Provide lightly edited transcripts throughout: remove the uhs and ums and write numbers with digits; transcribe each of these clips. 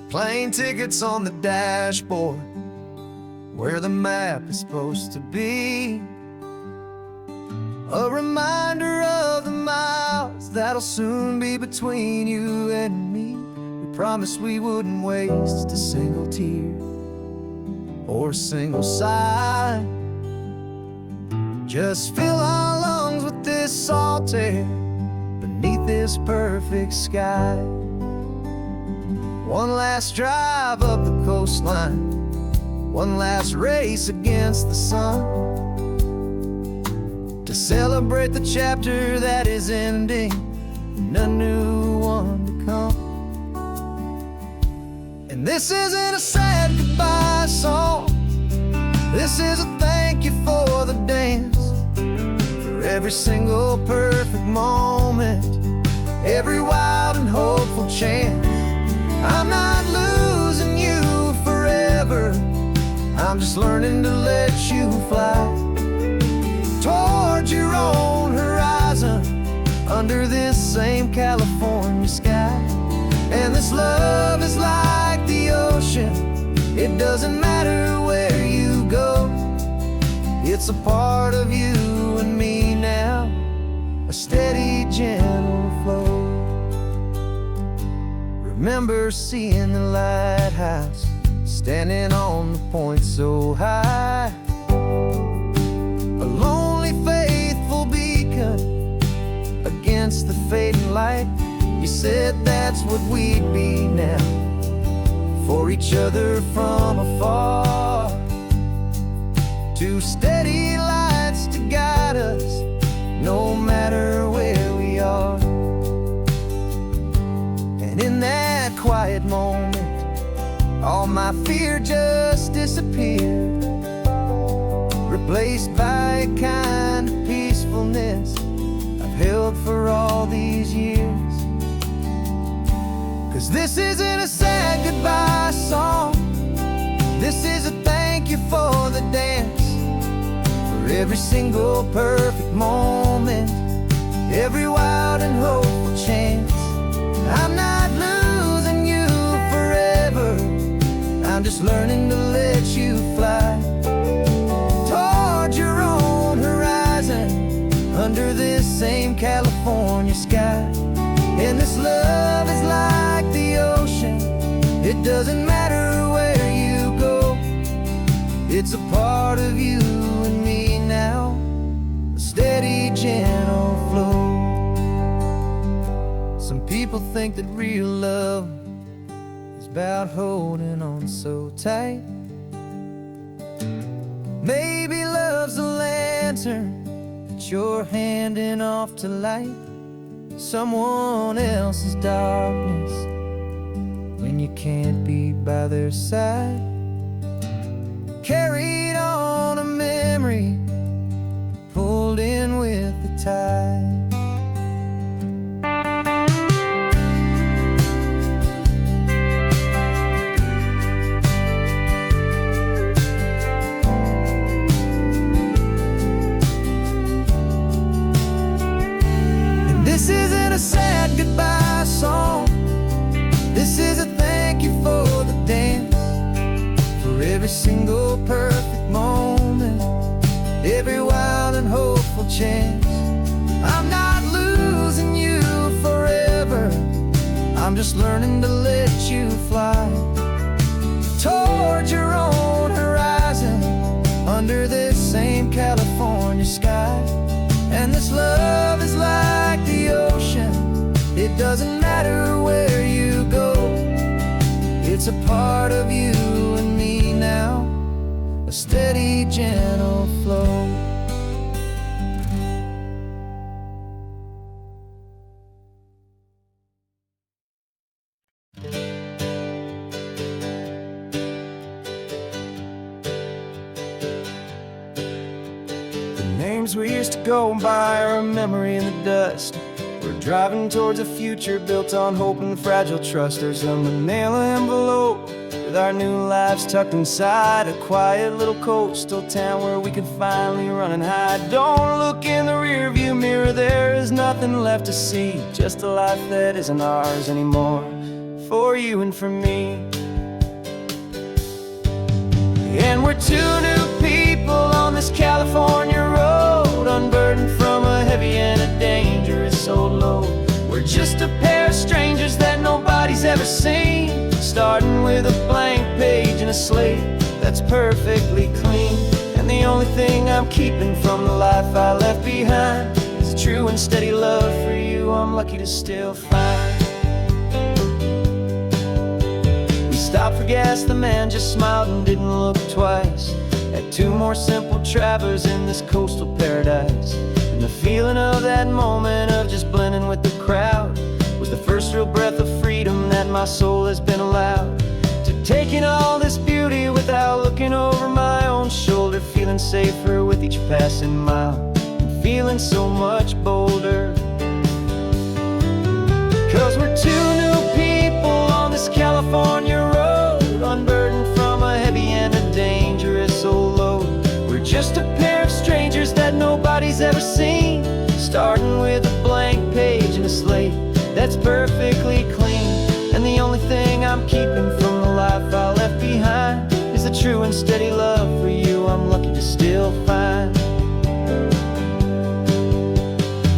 Plane tickets on the dashboard, where the map is supposed to be. A reminder of the miles that'll soon be between you and me. We promised we wouldn't waste a single tear or a single sigh. Just fill our lungs with this salt air beneath this perfect sky. One last drive up the coastline, one last race against the sun, to celebrate the chapter that is ending and a new one to come. And this isn't a sad goodbye song, this is a thank you for the dance, for every single perfect moment, every wild and hopeful chance. I'm not losing you forever, I'm just learning to let you fly towards your own horizon, under this same California sky. And this love is like the ocean, it doesn't matter where you go, it's a part of you and me now, a steady, gentle flow. Remember seeing the lighthouse, standing on the point so high, a lonely, faithful beacon against the fading light. You said that's what we'd be now, for each other from afar. Two steady lights to guide us, no matter where we are. And in that quiet moment, all my fear just disappeared, replaced by a kind of peacefulness I've held for all these years. 'Cause this isn't a sad goodbye song, this is a thank you for the dance, for every single perfect moment, every wild and hopeful chance. I'm not losing you forever, I'm just learning to let you fly towards your own horizon, under this same California sky. And this love is like the ocean, it doesn't matter where you go, it's a part of you and me now, a steady, gentle flow. Some people think that real love is about holding on so tight. Maybe love's a lantern that you're handing off to light someone else's darkness when you can't be by their side. Carried on a memory, pulled in with the tide. This isn't a sad goodbye song, this is a thank you for the dance, for every single perfect moment, every wild and hopeful chance. I'm not losing you forever, I'm just learning to let you fly towards your own horizon, under this same California sky. And this love is like the ocean, it doesn't matter where you go, it's a part of you and me now, a steady, gentle flow. Names we used to go by are a memory in the dust. We're driving towards a future built on hope and fragile trust. There's a manila envelope with our new lives tucked inside, a quiet little coastal town where we could finally run and hide. Don't look in the rearview mirror, there is nothing left to see, just a life that isn't ours anymore. for you and for me. And we're two new people on this California road, unburdened from a heavy and a dangerous old load. We're just a pair of strangers that nobody's ever seen, starting with a blank page and a slate that's perfectly clean. And the only thing I'm keeping from the life I left behind is a true and steady love for you I'm lucky to still find. We stopped for gas, the man just smiled and didn't look twice. Had two more simple travelers in this coastal paradise. And the feeling of that moment of just blending with the crowd was the first real breath of freedom that my soul has been allowed to take in all this beauty without looking over my own shoulder, feeling safer with each passing mile and feeling so much bolder. 'Cause we're two new people on this California road, unburdened from a heavy and a dangerous old load. We're just a pair of strangers that nobody's ever seen, starting with a blank page and a slate that's perfectly clean. And the only thing I'm keeping from the life I left behind is a true and steady love for you I'm lucky to still find.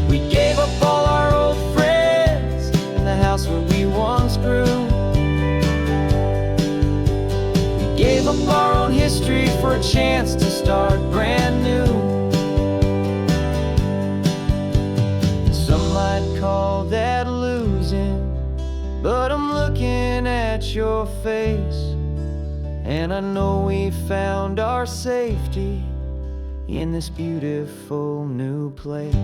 We gave up all our old friends and the house where we once grew. We gave up our own history for a chance to start brand new. Some might call that losing, but I'm looking at your face, and I know we found our safety in this beautiful new place.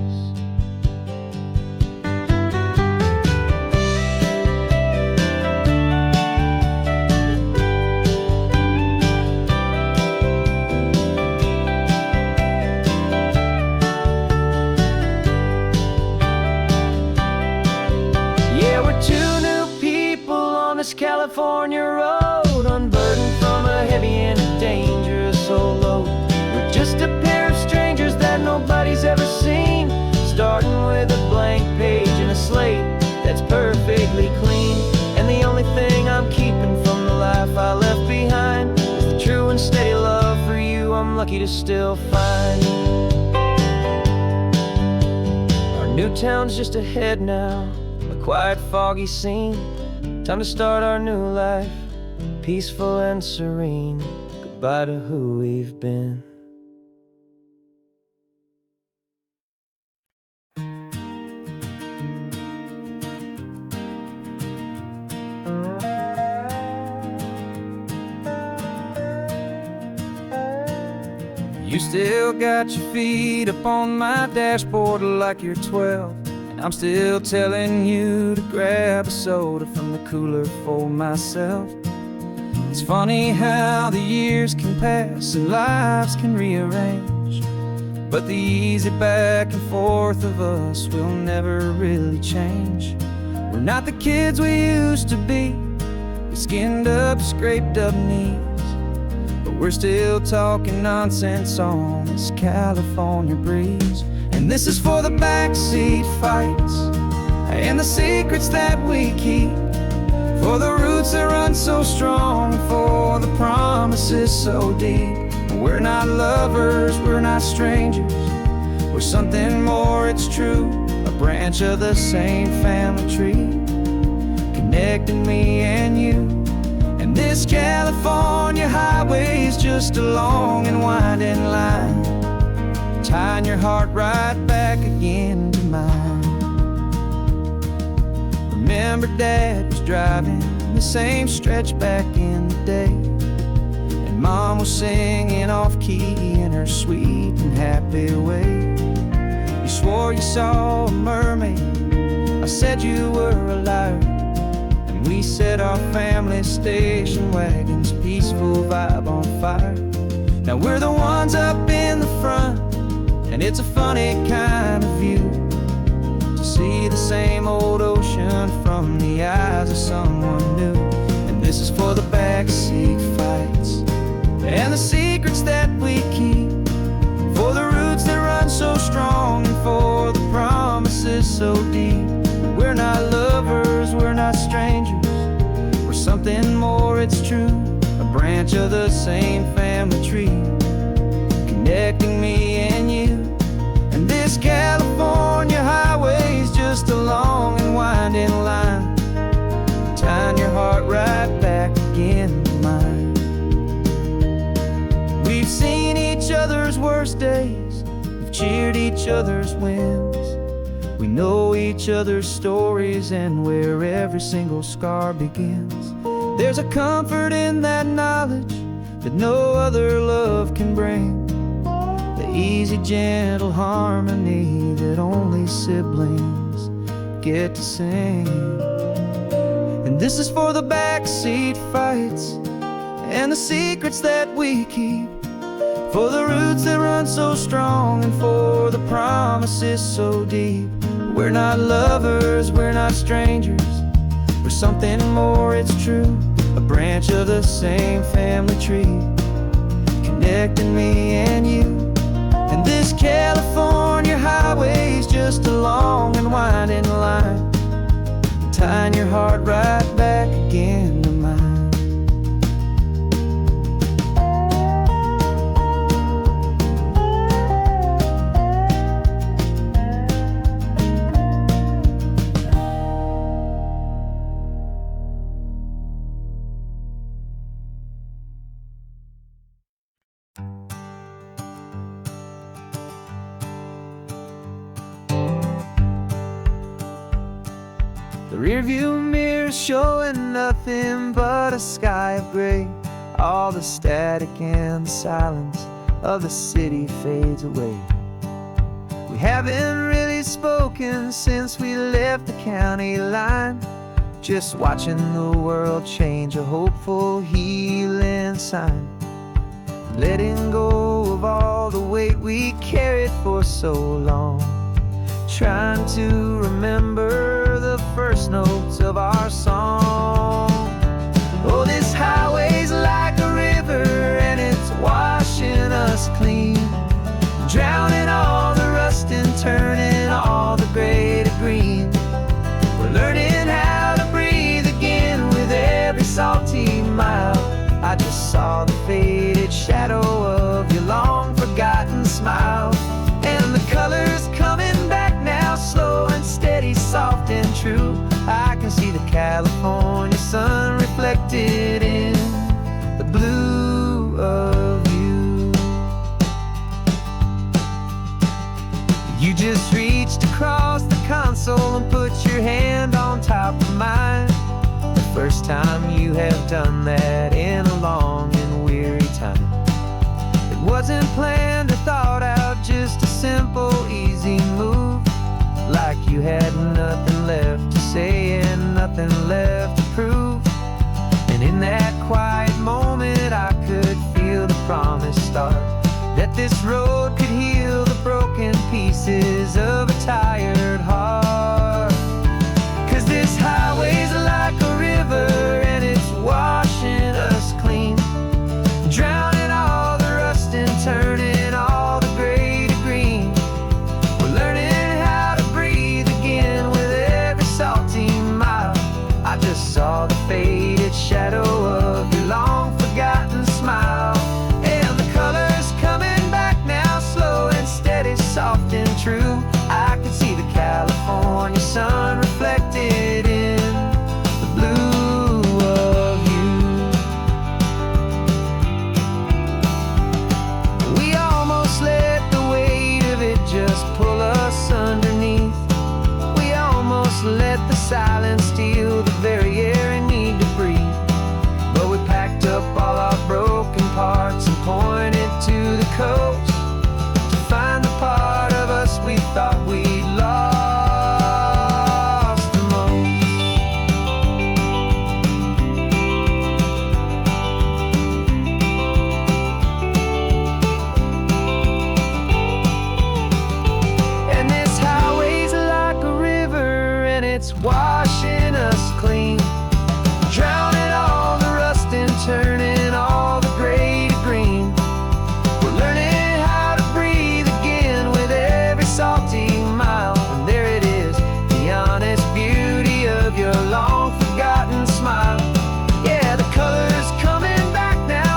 Yeah, we're two new people on this California road, unburdened from a heavy and a dangerous old load. We're just a pair of strangers that nobody's ever seen, starting with a blank page and a slate that's perfectly clean. And the only thing I'm keeping from the life I left behind is the true and steady love for you I'm lucky to still find. Our new town's just ahead now, a quiet, foggy scene. Time to start our new life, peaceful and serene. Goodbye to who we've been. You still got your feet up on my dashboard like you're 12, and I'm still telling you to grab a soda from the cooler for myself. It's funny how the years can pass and lives can rearrange, but the easy back and forth of us will never really change. We're not the kids we used to be, with skinned up, scraped up knees, but we're still talking nonsense on this California breeze. And this is for the backseat fights and the secrets that we keep, for the roots that run so strong, for the promises so deep. We're not lovers, we're not strangers, we're something more, it's true. A branch of the same family tree, connecting me and you. And this California highway is just a long and winding line, tying your heart right back again to mine. Remember Dad was driving the same stretch back in the day, and Mom was singing off-key in her sweet and happy way. You swore you saw a mermaid, I said you were a liar, and we set our family station wagon's peaceful vibe on fire. Now we're the ones up in the front, and it's a funny kind of view to see the same old ocean from the eyes of someone new. And this is for the backseat fights and the secrets that we keep, for the roots that run so strong and for the promises so deep. We're not lovers, we're not strangers, branch of the same family tree, connecting me and you. And this California highway's just a long and winding line, tying your heart right back again to mine. We've seen each other's worst days, we've cheered each other's wins. We know each other's stories and where every single scar begins. There's a comfort in that knowledge that no other love can bring, the easy, gentle harmony that only siblings get to sing. And this is for the backseat fights and the secrets that we keep, for the roots that run so strong and for the promises so deep. We're not lovers, we're not strangers, we're something more, it's true. A branch of the same family tree, connecting me and you. And this California highway's just a long and winding line, tying your heart right back again to mine. The rearview mirror's showing nothing but a sky of gray. All the static and the silence of the city fades away. We haven't really spoken since we left the county line, just watching the world change, a hopeful healing sign. Letting go of all the weight we carried for so long, trying to remember the first notes of our song. Oh, this highway's like a river and it's washing us clean, drowning all the rust and turning all the gray to green. We're learning how to breathe again with every salty mile. I just saw the faded shadow of your long forgotten smile, and the colors coming back now, slow and steady, soft and true. I can see the California sun reflected in the blue of you. You just reached across the console and put your hand on top of mine, the first time you have done that in a long and weary time. It wasn't planned or thought out, just a simple, easy move, like you had nothing left to say and nothing left to prove. And in that quiet moment I could feel the promise start, that this road could heal the broken pieces of a tired heart. 'Cause this highway's like a river and it's washing us clean, drowning all the rust and turning all the gray to green. We're learning how to breathe again with every salty mile. I just saw the faded shadow of your long forgotten smile, and the colors coming back now, slow and steady, soft and true. I can see the California sun reflected in the blue of you. We almost let the weight of it just pull us underneath. We almost let the silence steal the very air I need to breathe. But we packed up all our broken parts and pointed to the coast to find the part of us we thought we'd lost the most. And this highway's like a river and it's washing us clean, drowning all the rust and turning all the gray to green. We're learning how to breathe again with every salty mile. And there it is, the honest beauty of your long forgotten smile. Yeah, the colors coming back now,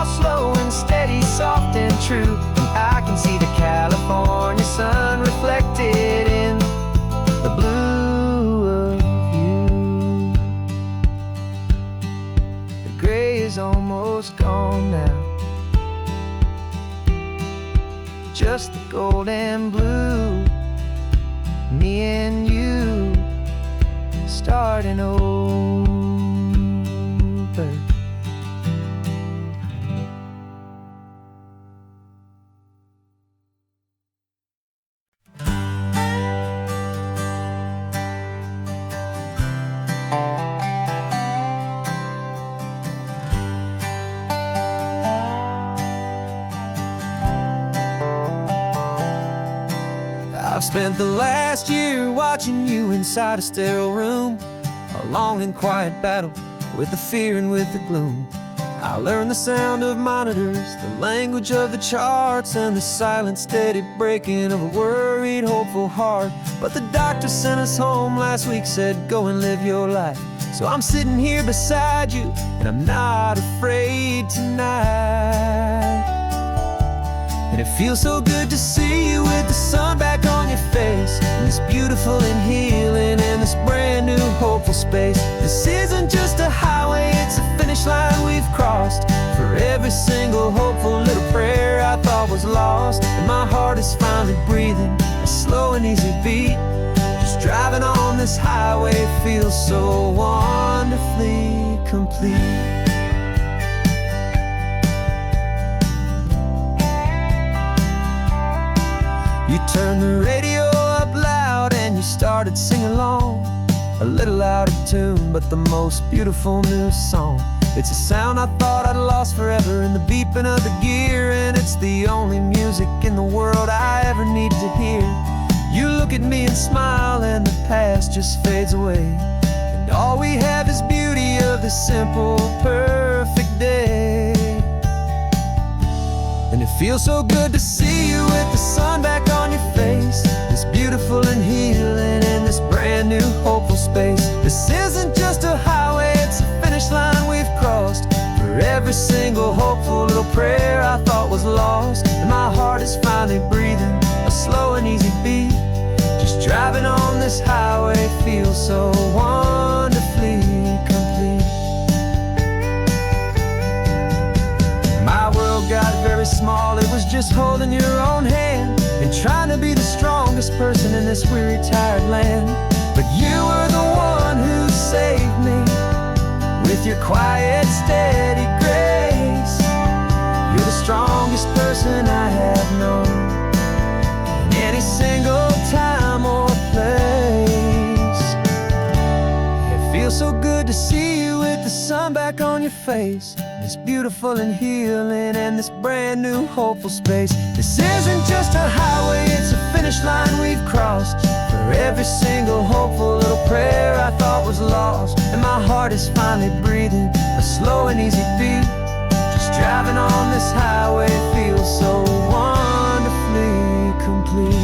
starting over. I've spent the last year watching you inside a sterile room, a long and quiet battle with the fear and with the gloom. I learned the sound of monitors, the language of the charts, and the silent, steady breaking of a worried, hopeful heart. But the doctor sent us home last week, said go and live your life. So I'm sitting here beside you, and I'm not afraid tonight. And it feels so good to see you with the sun back on your face, and this beautiful and healing in this brand new hopeful space. This isn't just a highway, it's a finish line we've crossed. For every single hopeful little prayer I thought was lost, and my heart is finally breathing a slow and easy beat. Just driving on this highway feels so wonderfully complete. You turned the radio up loud and you started singing along, a little out of tune, but the most beautiful new song. It's a sound I thought I'd lost forever in the beeping of the gear, and it's the only music in the world I ever needed to hear. You look at me and smile, and the past just fades away, and all we have is beauty of this simple, perfect day. And it feels so good to see you with the sun back on your face, this beautiful and healing in this brand new hopeful space. This isn't just a highway, it's a finish line we've crossed. For every single hopeful little prayer I thought was lost, and my heart is finally breathing a slow and easy beat. Just driving on this highway feels so wonderfully complete. My world got very small, it was just holding your own hand and trying to be the strongest person in this weary, tired land. But you were the one who saved me with your quiet, steady grace. You're the strongest person I have known in any single time or place. It feels so good to see you with the sun back on your face, this beautiful and healing and this brand new hopeful space. This isn't just a highway, it's a finish line we've crossed. For every single hopeful little prayer I thought was lost, and my heart is finally breathing a slow and easy beat. Just driving on this highway feels so wonderfully complete.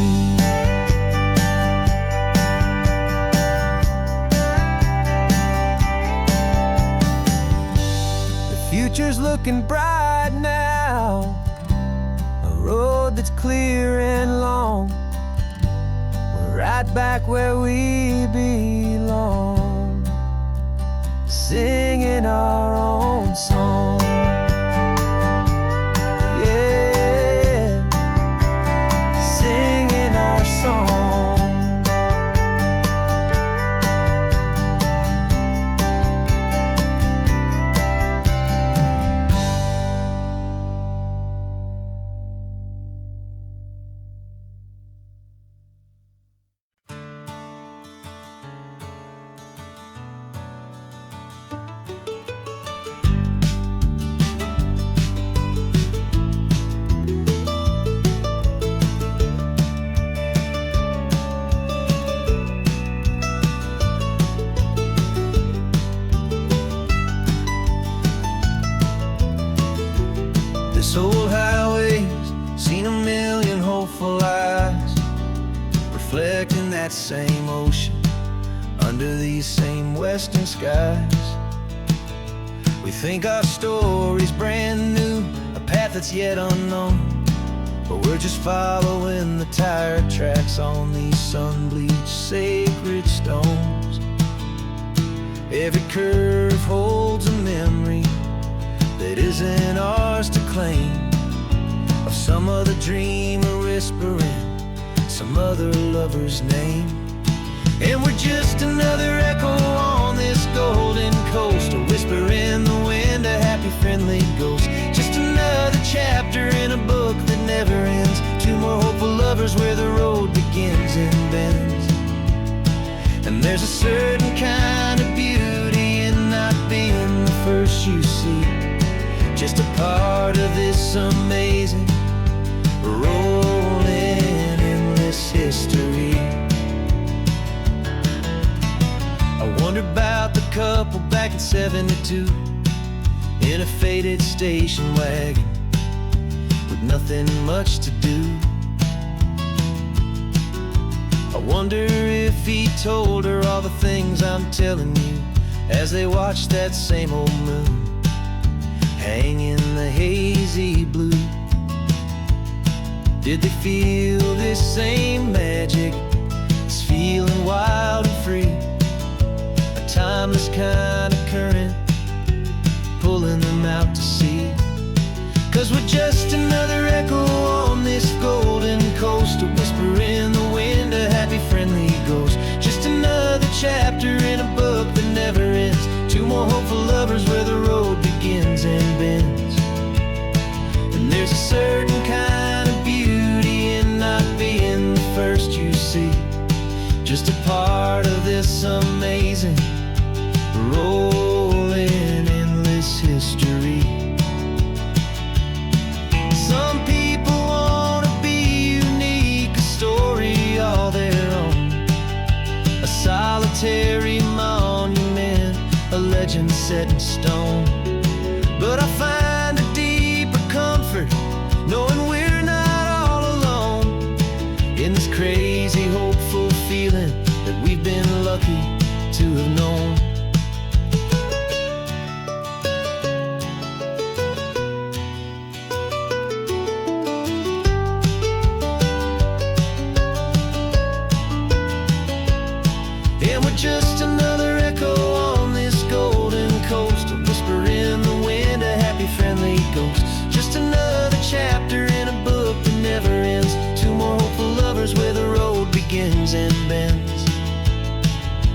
Future's looking bright now, a road that's clear and long. We're right back where we belong, singing our own song. Yeah, singing our song. This old highway's seen a million hopeful eyes, reflecting that same ocean under these same western skies. We think our story's brand new, a path that's yet unknown, but we're just following the tire tracks on these sun-bleached sacred stones. Every curve holds a memory that isn't ours to claim, of some other dreamer whispering some other lover's name. And we're just another echo on There's a certain kind of beauty in not being the first you see, just a part of this amazing, rolling, endless history. I wonder about the couple back in '72 in a faded station wagon with nothing much to do. I wonder if he told her all the things I'm telling you as they watched that same old moon hang in the hazy blue. Did they feel this same magic, this feeling wild and free, a timeless kind of current pulling them out to sea? 'Cause we're just another echo on this golden coast, a whisper in the wind, a happy friendly ghost, just another chapter in a book that never ends, two more hopeful lovers where the road begins and bends. And there's a certain kind of beauty in not being the first you see, just a part of this amazing, rolling, endless history. Some people want to be unique, a story all their own, a solitary monument, a legend set in stone. But I find a deeper comfort knowing we're not all alone in this crazy, hopeful feeling that we've been lucky to have known. And we're just another echo on this golden coast, a whisper in the wind, a happy friendly ghost, just another chapter in a book that never ends, two more hopeful lovers where the road begins and bends.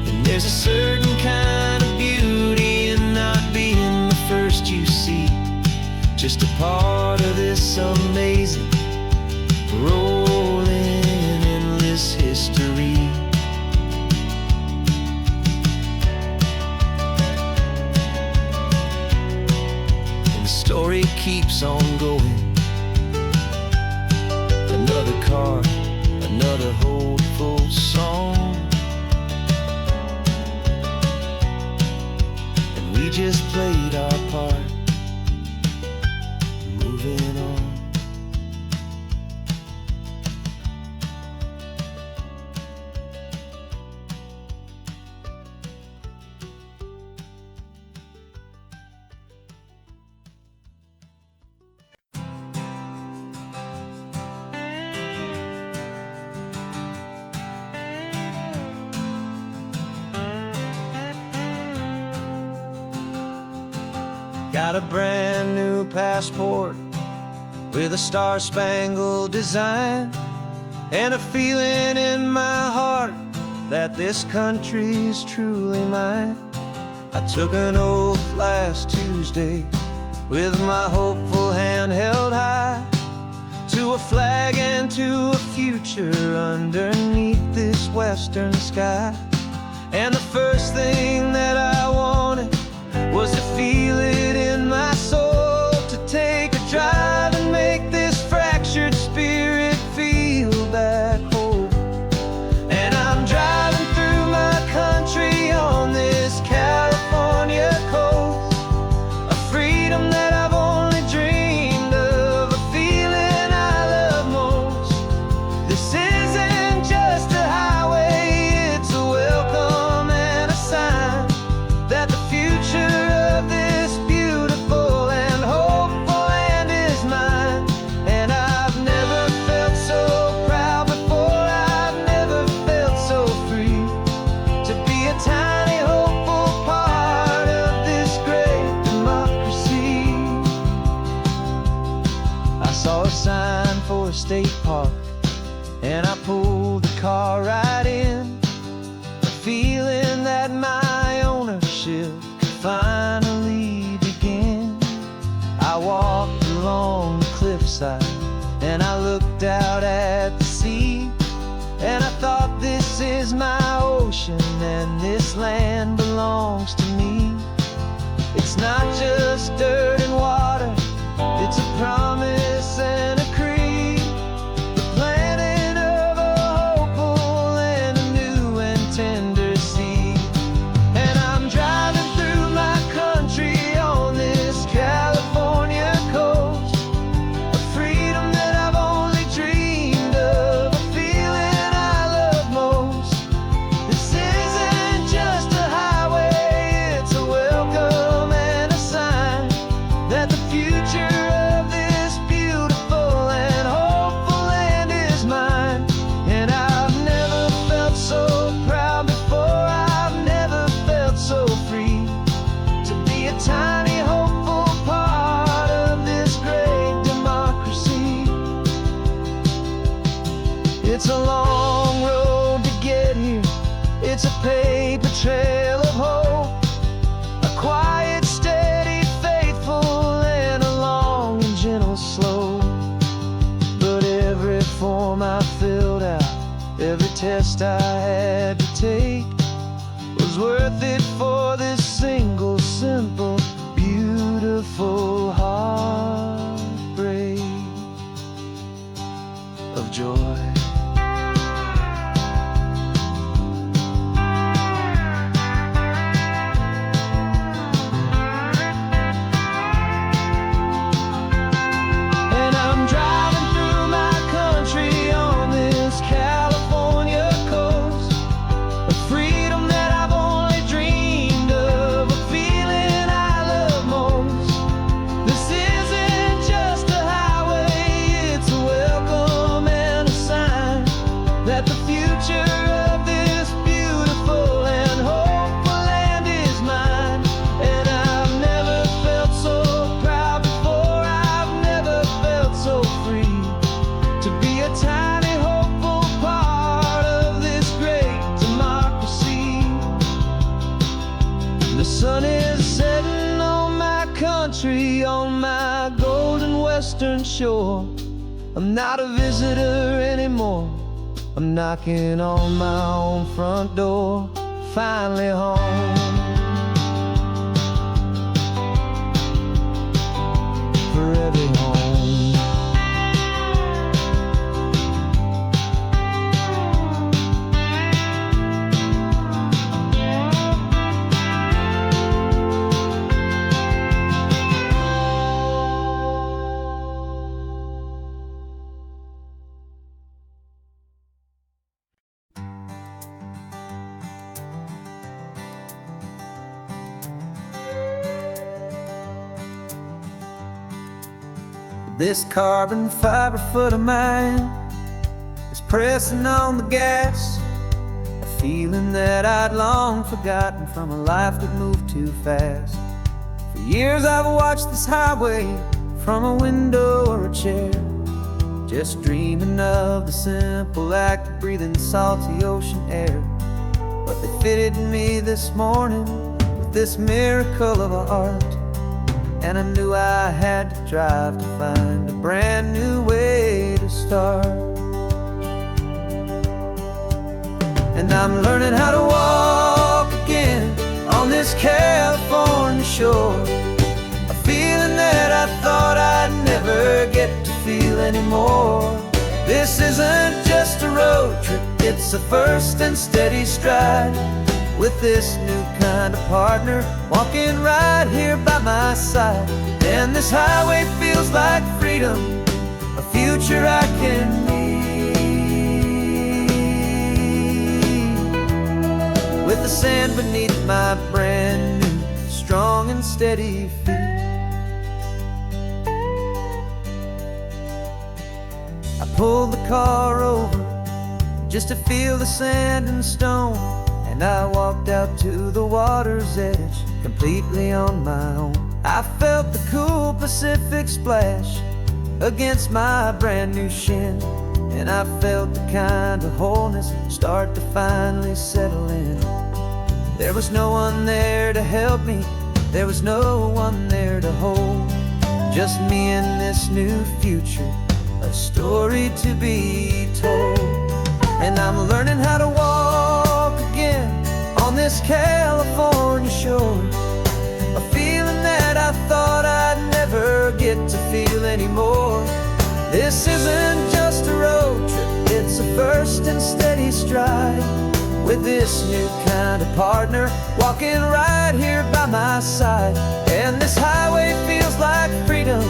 And there's a certain kind of beauty in not being the first you see, just a part of this amazing, rolling, endless history. Story keeps on going, another card, another hopeful song, and we just played our part, moving on. Got a brand new passport with a star-spangled design, and a feeling in my heart that this country's truly mine. I took an oath last Tuesday with my hopeful hand held high, to a flag and to a future underneath this western sky. And the first thing that I wanted was to feel it in my soul, to take a drive and make this fractured spirit feel back home. And I'm driving through my country on this California coast, a freedom that I've only dreamed of, a feeling I love most. This isn't just a highway, it's a welcome and a sign that the future of this beautiful and hopeful land is mine. And I've never felt so proud before, I've never felt so free, to be a tiny hopeful part of this great democracy. I saw a sign for a state park, and I pulled the car right in, a feeling that my ownership could finally begin. I walked along the cliffside and I looked out at the sea, and I thought, this is my ocean this land belongs to me. It's not just dirt and water, it's a promise and a creed, the planting of a hopeful and a new and tender seed. And I'm driving through my country on this California coast, a freedom that I've only dreamed of, a feeling I love most. This isn't just a highway, it's a welcome and a sign that the future of this beautiful and hopeful land is mine. And I've never felt so proud before, I've never felt so free to be a tiny hopeful part of this great democracy. It's a long road to get here, it's a paper trail of hope, a quiet, steady, faithful, and a long and gentle slope. But every form I filled out, every test I had to take, was worth it for this single, simple, beautiful heartbreak of joy. And I'm driving through my country on this California coast, a freedom that I've only dreamed of, a feeling I love most. This isn't just a highway, it's a welcome and a sign that the future of this beautiful and hopeful land is mine. And I've never felt so proud before, I've never felt so free to be a tiny hopeful part of this great democracy. The sun is setting on my country, on my golden western shore. I'm not a visitor anymore, I'm knocking on my own front door, finally home. Forever home. This carbon fiber foot of mine is pressing on the gas, a feeling that I'd long forgotten from a life that moved too fast. For years I've watched this highway from a window or a chair, just dreaming of the simple act of breathing salty ocean air. But they fitted me this morning with this miracle of art, and I knew I had to drive to find a brand new way to start. And I'm learning how to walk again on this California shore, a feeling that I thought I'd never get to feel anymore. This isn't just a road trip, it's a first and steady stride, with this new kind of partner walking right here by my side. And this highway feels like freedom, a future I can need, with the sand beneath my brand new, strong and steady feet. I pulled the car over just to feel the sand and stone, and I walked out to the water's edge, completely on my own. I felt the cool Pacific splash against my brand new shin, and I felt the kind of wholeness start to finally settle in. There was no one there to help me, there was no one there to hold, just me and this new future, a story to be told. And I'm learning how to walk again on this California shore, a feeling that I thought I'd never get to feel anymore. This isn't just a road trip, it's a first and steady stride, with this new kind of partner walking right here by my side. And this highway feels like freedom,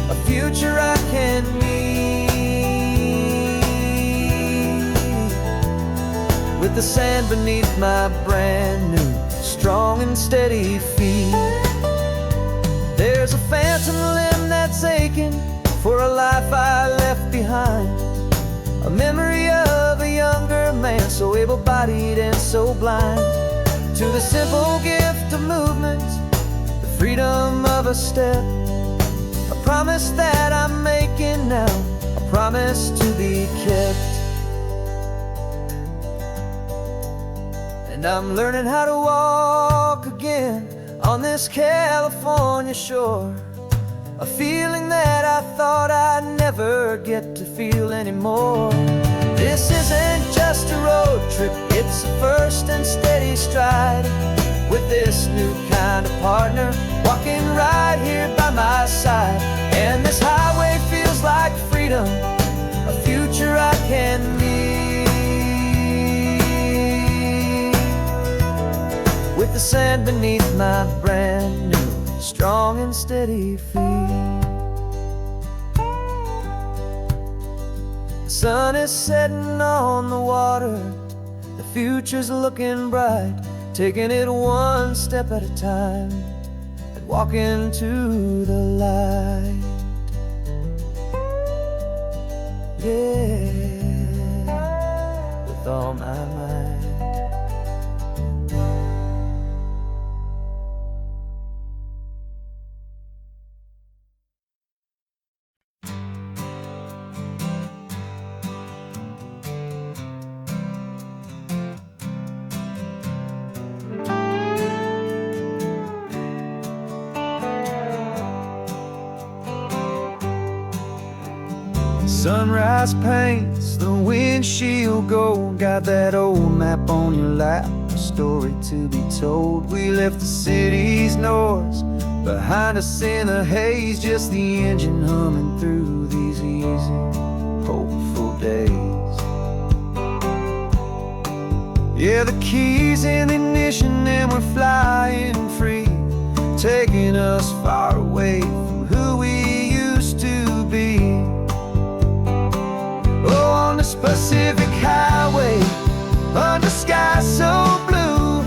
a future I can meet, with the sand beneath my brand new, strong and steady feet. There's a phantom limb that's aching for a life I left behind, a memory of a younger man, so able-bodied and so blind, to the simple gift of movement, the freedom of a step, a promise that I'm making now, a promise to be kept. And I'm learning how to walk again on this California shore, a feeling that I thought I'd never get to feel anymore. This isn't just a road trip, it's a first and steady stride, with this new kind of partner walking right here by my side. And this highway feels like freedom, a future I can meet, with the sand beneath my brand new, strong and steady feet. The sun is setting on the water, the future's looking bright, taking it one step at a time and walking to the light. Yeah, with all my might. Sunrise paints the windshield gold, got that old map on your lap, a story to be told. We left the city's noise behind us in the haze, just the engine humming through these easy, hopeful days. Yeah, the keys in the ignition and we're flying free, taking us far away from who we used to be. Oh, on this Pacific highway, under sky so blue,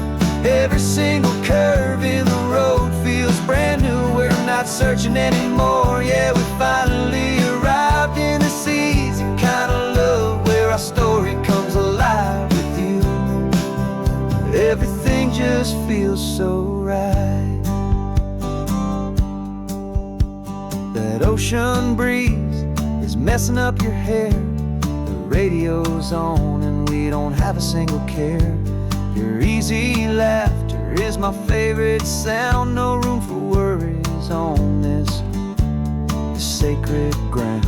every single curve in the road feels brand new. We're not searching anymore, yeah, we finally arrived in this easy kind of love, where our story comes alive with you. Everything just feels so right. That ocean breeze is messing up your hair, radio's on and we don't have a single care. Your easy laughter is my favorite sound, no room for worries on this sacred ground.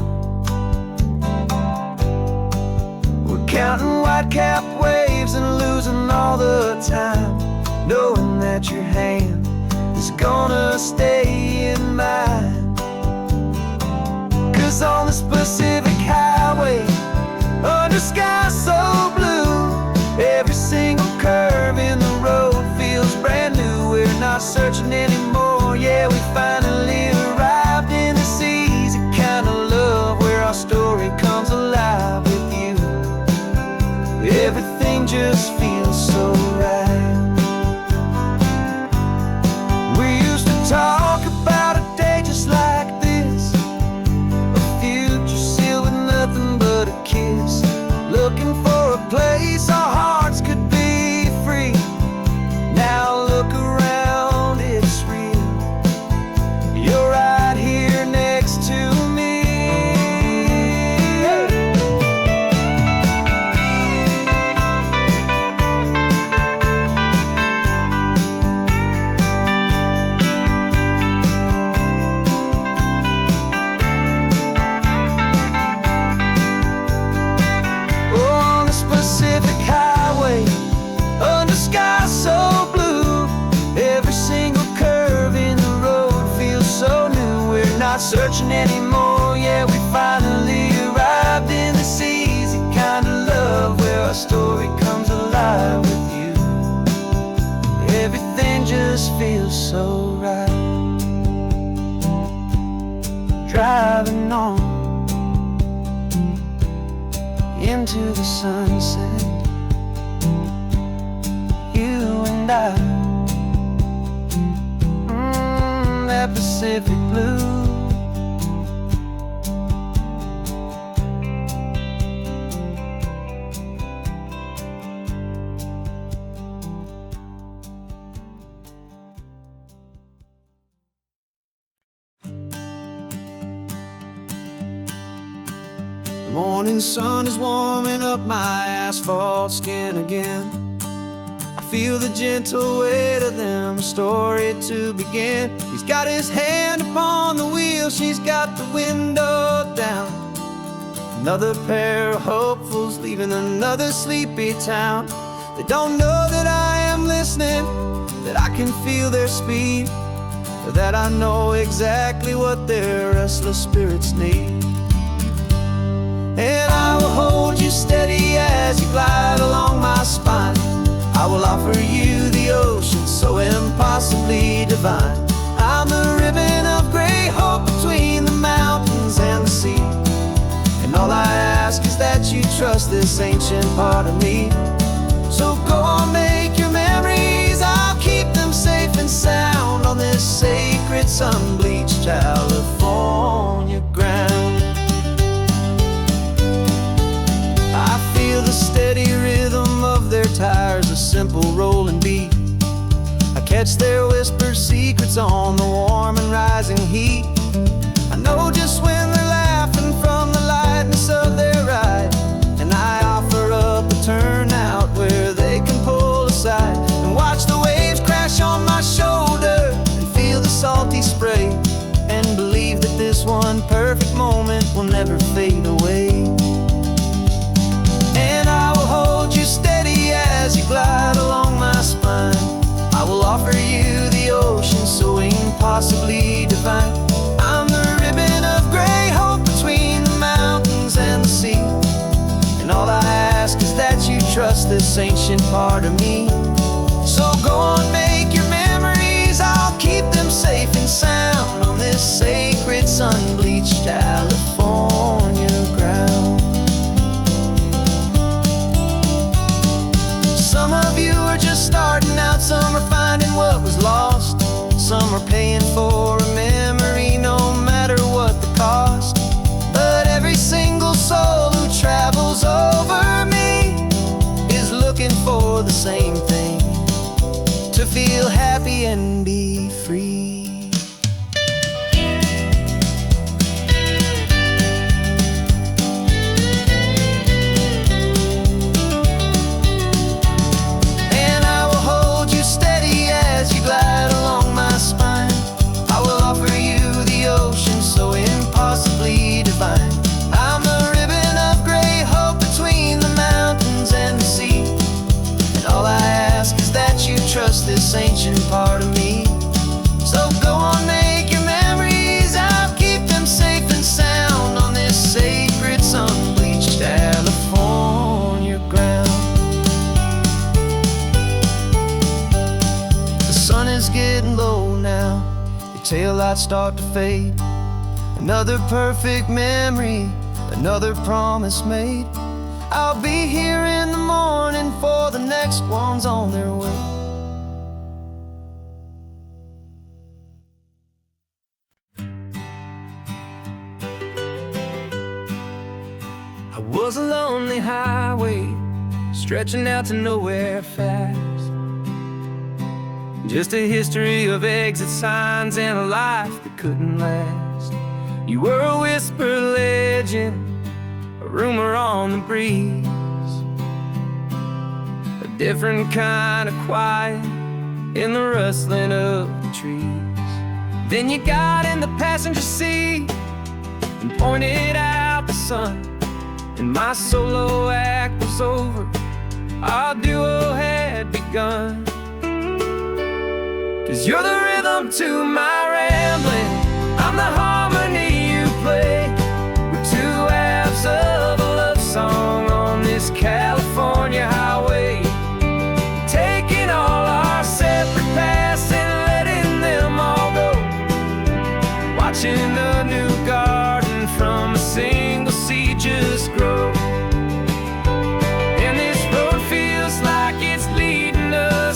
We're counting white-capped waves and losing all the time, knowing that your hand is gonna stay in mine. 'Cause on this Pacific highway, under sky so blue, every single curve in the road feels brand new. We're not searching anymore, yeah, we finally arrived in this easy kind of love, where our story comes alive with you. Everything just feels so right. We used to talk ocean anymore. Yeah, we finally arrived in this easy kind of love where our story comes alive with you. Everything just feels so right. Driving on into the sunset, you and I, that Pacific blue. The morning sun is warming up my asphalt skin again. I feel the gentle weight of them, a story to begin. He's got his hand upon the wheel, she's got the window down. Another pair of hopefuls leaving another sleepy town. They don't know that I am listening, that I can feel their speed, or that I know exactly what their restless spirits need. And I will hold you steady as you glide along my spine. I will offer you the ocean so impossibly divine. I'm the ribbon of gray hope between the mountains and the sea. And all I ask is that you trust this ancient part of me. So go on, make your memories, I'll keep them safe and sound on this sacred sun-bleached California ground. I feel the steady rhythm of their tires, a simple rolling beat. I catch their whispered secrets on the warm and rising heat. I know just when they're laughing from the lightness of their ride, and I offer up a turnout where they can pull aside and watch the waves crash on my shoulder and feel the salty spray, and believe that this one perfect moment will never fade away. And I will hold you steady as you glide along my spine. I will offer you the ocean so impossibly divine. I'm the ribbon of gray hope between the mountains and the sea. And all I ask is that you trust this ancient part of me. So go on, make your memories, I'll keep them safe and sound on this sacred sun-bleached California ground. Some of you are just starting out, some are finding what was lost, some are paying for a memory no matter what the cost. But every single soul who travels over me is looking for the same thing, to feel happy and be free. Glide along my spine. I will offer you the ocean so impossibly divine. I'm the ribbon of gray hope between the mountains and the sea. And all I ask is that you trust this ancient part of me. So go on, make your memories, I'll keep them safe and sound on this sacred sun-bleached California ground. Is getting low now, the taillights start to fade. Another perfect memory, another promise made. I'll be here in the morning for the next ones on their way. I was a lonely highway stretching out to nowhere fast. Just a history of exit signs and a life that couldn't last. You were a whisper legend, a rumor on the breeze, a different kind of quiet in the rustling of the trees. Then you got in the passenger seat and pointed out the sun, and my solo act was over, our duo had begun. 'Cause you're the rhythm to my rambling, I'm the harmony you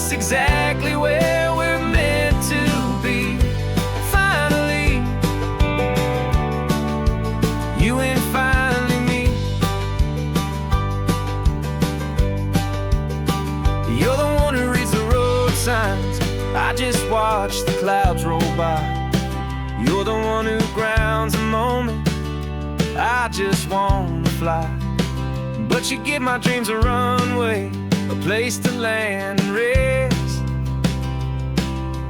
us exactly where we're meant to be. Finally, you and finally me. You're the one who reads the road signs, I just watch the clouds roll by. You're the one who grounds the moment, I just wanna fly. But you give my dreams a runway, a place to land and rest.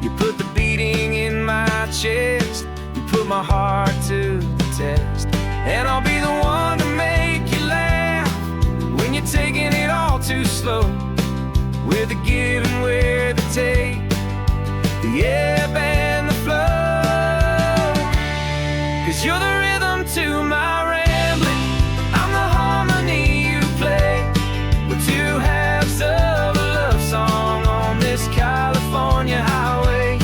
You put the beating in my chest, you put my heart to the test. And I'll be the one to make you laugh when you're taking it all too slow. We're the give and we're the take, the ebb and the flow. 'Cause you're the rhythm to my rambling, I'm the harmony you play. We're two halves of a love song on this California highway,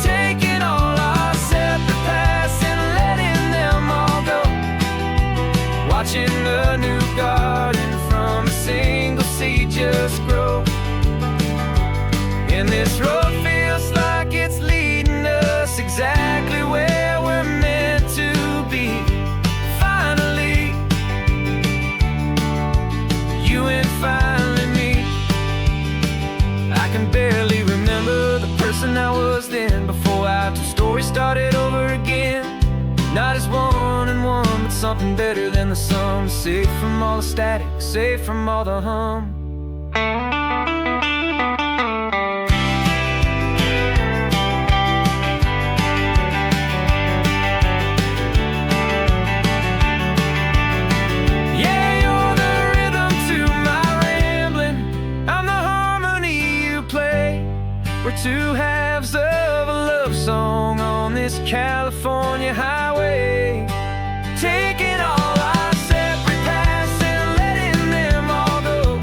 taking all our separate paths and letting them all go. Watching a new garden from a single seed just grow. And this road feels like it's leading us exactly where we're meant to be. Finally, you and finally me. I can barely remember the person I was then, before our two stories started over again. Not as one and one, but something better than the sum. Safe from all the static, safe from all the hum. We're two halves of a love song on this California highway, taking all our separate paths and letting them all go.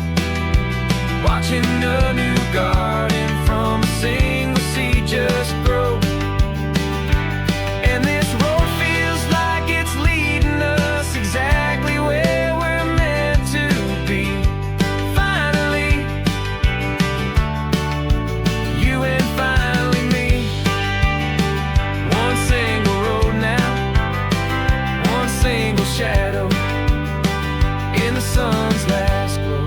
Watching a new garden from a single seed just grow. And this road feels like it's leading us exactly where we're meant to be. Finally, you and finally me. One single road now, one single shadow in the sun's last glow.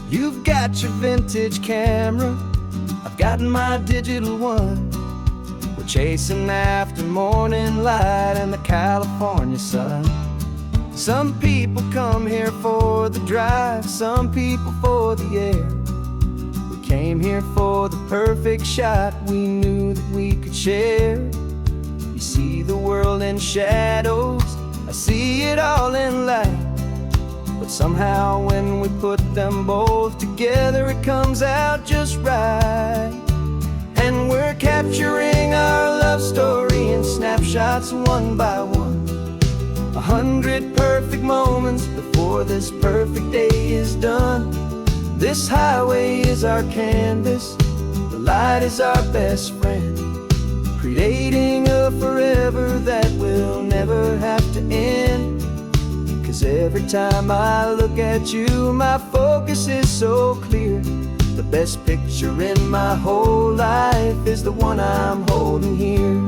You've got your vintage camera, I've got my digital one. We're chasing after morning light and the California sun. Some people come here for the drive, some people for the air. We came here for the perfect shot we knew that we could share. You see the world in shadows, I see it all in light. But somehow when we put them both together, it comes out just right. And we're capturing our love story in snapshots one by one. 100 perfect moments before this perfect day is done. This highway is our canvas, the light is our best friend, creating a forever that will never have to end. 'Cause every time I look at you, my focus is so clear. The best picture in my whole life is the one I'm holding here.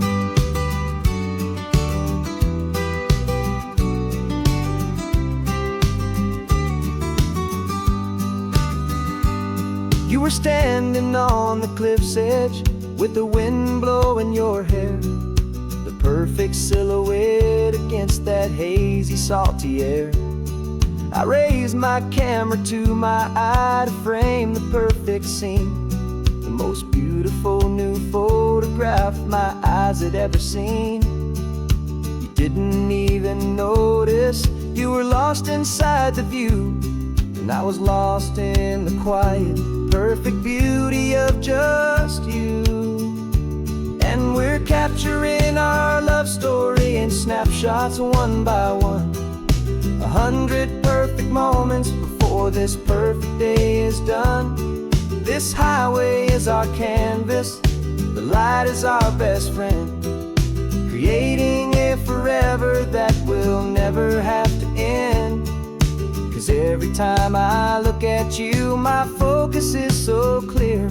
You were standing on the cliff's edge with the wind blowing your hair, the perfect silhouette against that hazy, salty air. I raised my camera to my eye to frame the perfect scene, the most beautiful new photograph my eyes had ever seen. You didn't even notice you were lost inside the view, and I was lost in the quiet, perfect beauty of just you. And we're capturing our love story in snapshots one by one. 100 perfect moments before this perfect day is done. This highway is our canvas, the light is our best friend, creating a forever that will never have to end. 'Cause every time I look at you, my focus is so clear.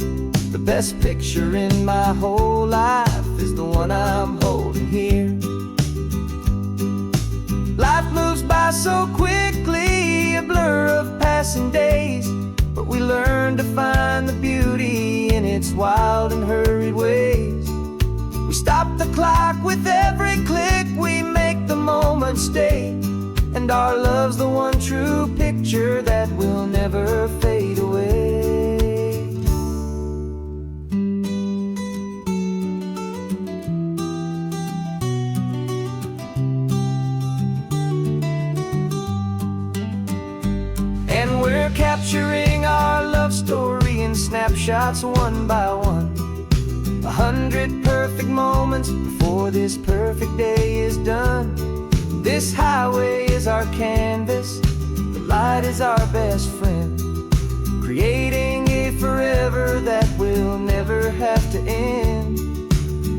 The best picture in my whole life is the one I'm holding here. Life moves by so quickly, a blur of passing days, but we learn to find the beauty in its wild and hurried ways. We stop the clock with every click, we make the moment stay, and our love's the one true picture that will never fade away. And we're capturing our love story in snapshots one by one. 100 perfect moments before this perfect day is done. This highway is our canvas, the light is our best friend, creating a forever that will never have to end.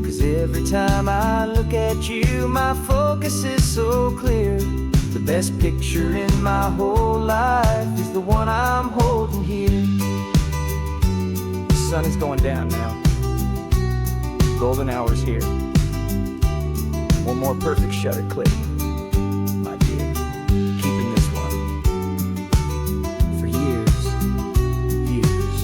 'Cause every time I look at you, my focus is so clear. The best picture in my whole life is the one I'm holding here. The sun is going down now. Golden hour's here. One more perfect shutter click, my dear. Keeping this one for years, years.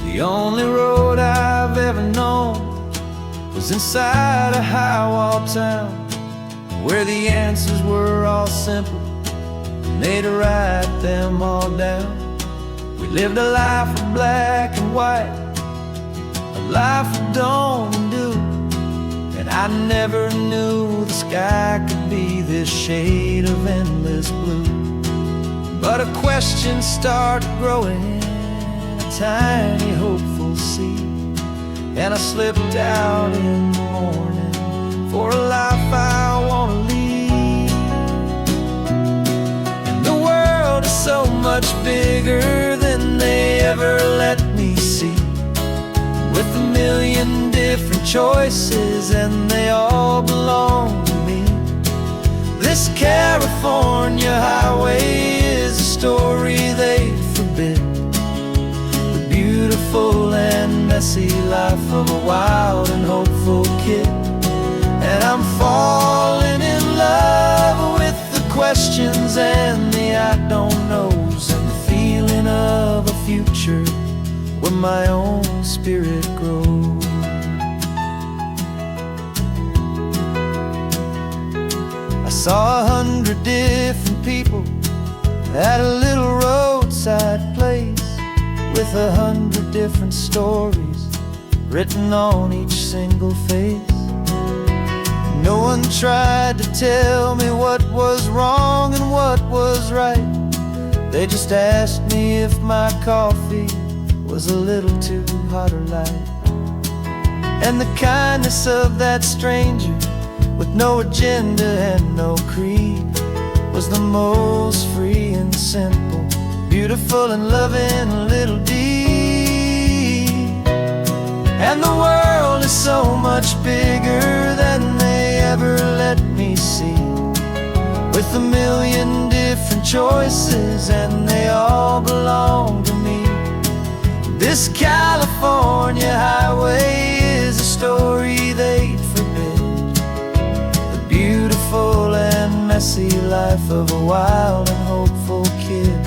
The only road I've ever known was inside a high-wall town, where the answers were all simple, and they'd write them all down. We lived a life of black and white, a life of dawn and dew, and I never knew the sky could be this shade of endless blue. But a question started growing, tiny hopeful seed, and I slipped out in the morning for a life I want to lead. And the world is so much bigger than they ever let me see, with a million different choices and they all belong to me. This California highway is a story they forbid, beautiful and messy life of a wild and hopeful kid. And I'm falling in love with the questions and the I don't knows, and the feeling of a future where my own spirit grows. I saw 100 different people at a little roadside place, with 100 different stories written on each single face. No one tried to tell me what was wrong and what was right. They just asked me if my coffee was a little too hot or light. And the kindness of that stranger, with no agenda and no creed, was the most free and simple, beautiful and loving little deed. And the world is so much bigger than they ever let me see, with a million different choices and they all belong to me. This California highway is a story they'd forbid, the beautiful and messy life of a wild and hopeful kid.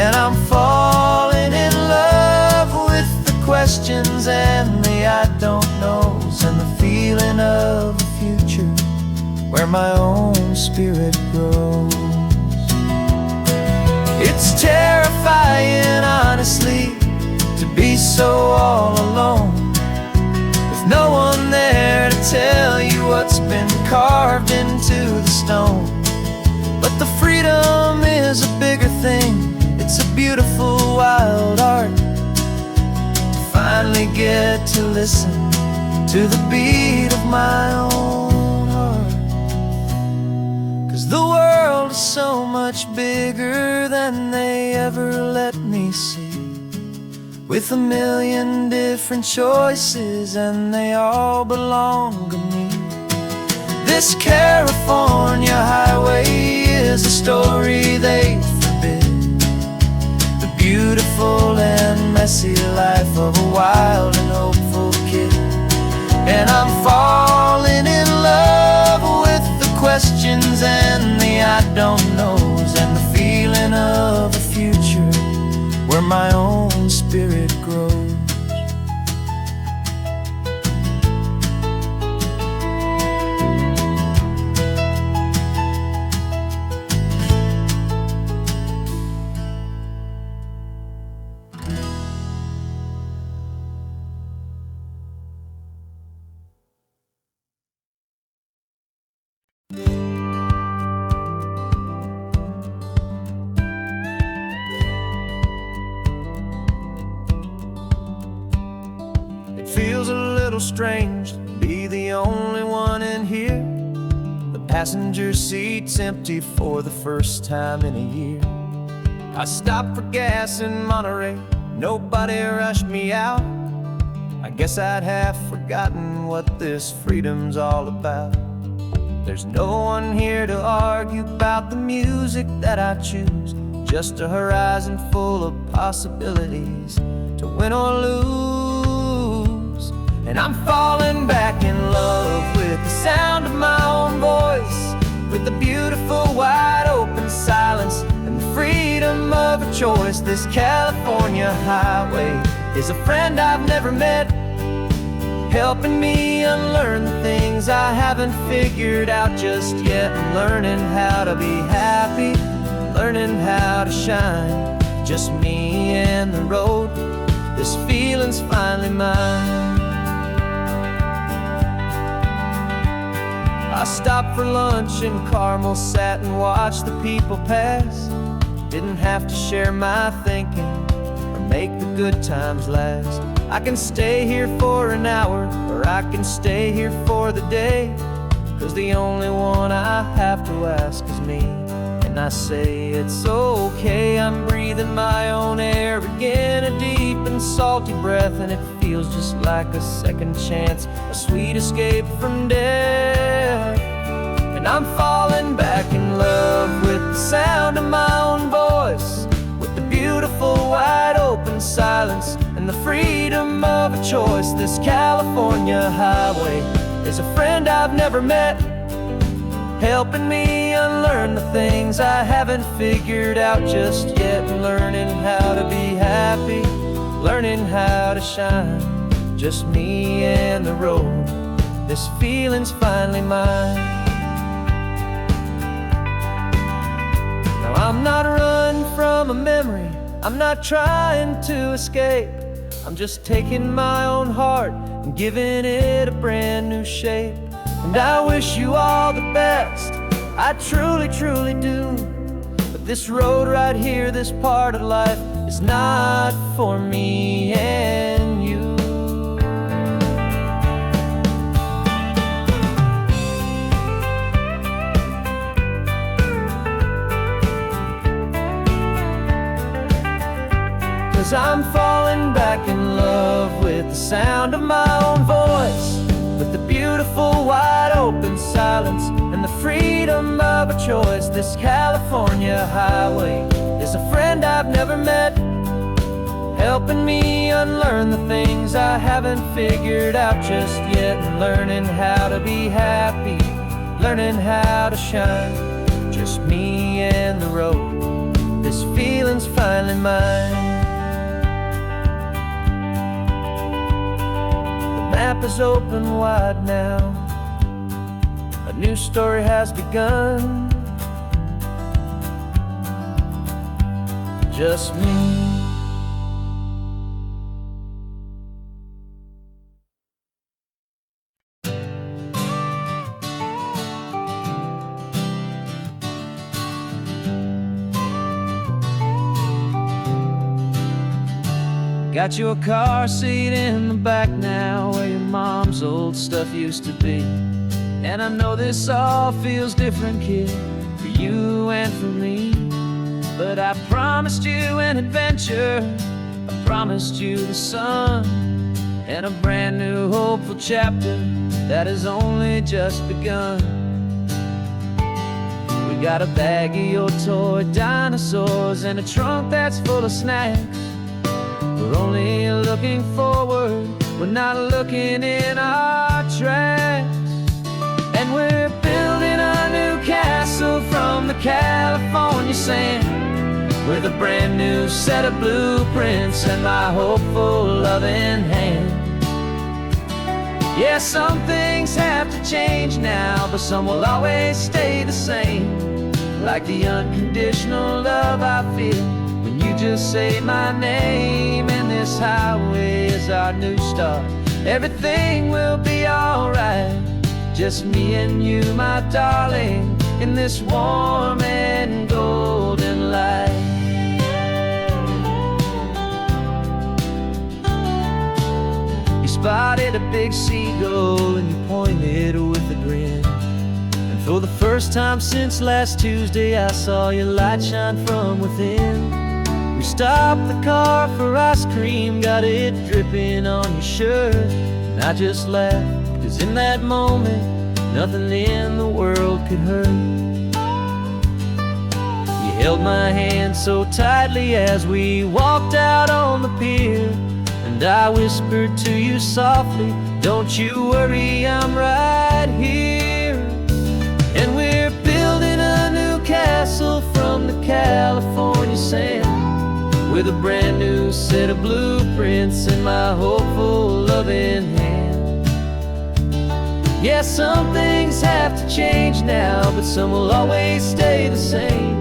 And I'm falling in love with the questions and the I don't knows, and the feeling of a future where my own spirit grows. It's terrifying, honestly, to be so all alone, with no one there carved into the stone. But the freedom is a bigger thing. It's a beautiful wild art to finally get to listen to the beat of my own heart. 'Cause the world is so much bigger than they ever let me see, with a million different choices and they all belong to me. This California highway is a story they forbid, the beautiful and messy life of a wild and hopeful kid. And I'm falling in love with the questions and the I don't knows, and the feeling of a future where my own spirit grows. Feels a little strange to be the only one in here. The passenger seat's empty for the first time in a year. I stopped for gas in Monterey, nobody rushed me out. I guess I'd half forgotten what this freedom's all about. There's no one here to argue about the music that I choose, just a horizon full of possibilities to win or lose. And I'm falling back in love with the sound of my own voice, with the beautiful wide open silence and the freedom of a choice. This California highway is a friend I've never met, helping me unlearn the things I haven't figured out just yet, and learning how to be happy, learning how to shine. Just me and the road, this feeling's finally mine. I stopped for lunch in Carmel, sat and watched the people pass. Didn't have to share my thinking or make the good times last. I can stay here for an hour, or I can stay here for the day, 'cause the only one I have to ask is me. And I say it's okay, I'm breathing my own air again, a deep and salty breath, and it feels just like a second chance, a sweet escape from death. And I'm falling back in love with the sound of my own voice, with the beautiful wide open silence and the freedom of a choice. This California highway is a friend I've never met, helping me unlearn the things I haven't figured out just yet, and learning how to be happy, learning how to shine. Just me and the road, this feeling's finally mine. Now I'm not running from a memory, I'm not trying to escape, I'm just taking my own heart and giving it a brand new shape. And I wish you all the best, I truly, truly do. But this road right here, this part of life, is not for me and you. Cause I'm falling back in love with the sound of my own voice, with the beautiful wide open silence and the freedom of a choice. This California highway is a friend I've never met, helping me unlearn the things I haven't figured out just yet, and learning how to be happy, learning how to shine. Just me and the road, this feeling's finally mine. The map is open wide now, a new story has begun. Just me. Got your car seat in the back now, where your mom's old stuff used to be. And I know this all feels different, kid, for you and for me. But I promised you an adventure, I promised you the sun, and a brand new hopeful chapter that has only just begun. We got a bag of your toy dinosaurs and a trunk that's full of snacks. We're only looking forward, we're not looking in our tracks. And we're building a new castle from the California sand, with a brand new set of blueprints and my hopeful loving hand. Yeah, some things have to change now, but some will always stay the same. Like the unconditional love I feel when you just say my name. And this highway is our new start. Everything will be alright, just me and you, my darling, in this warm and golden light. You spotted a big seagull and you pointed with a grin. And for the first time since last Tuesday, I saw your light shine from within. We stopped the car for ice cream, got it dripping on your shirt. And I just laughed, 'cause in that moment, nothing in the world could hurt. You held my hand so tightly as we walked out on the pier, and I whispered to you softly, don't you worry, I'm right here. And we're building a new castle from the California sand, with a brand new set of blueprints in my hopeful loving hand. Yeah, some things have to change now, but some will always stay the same.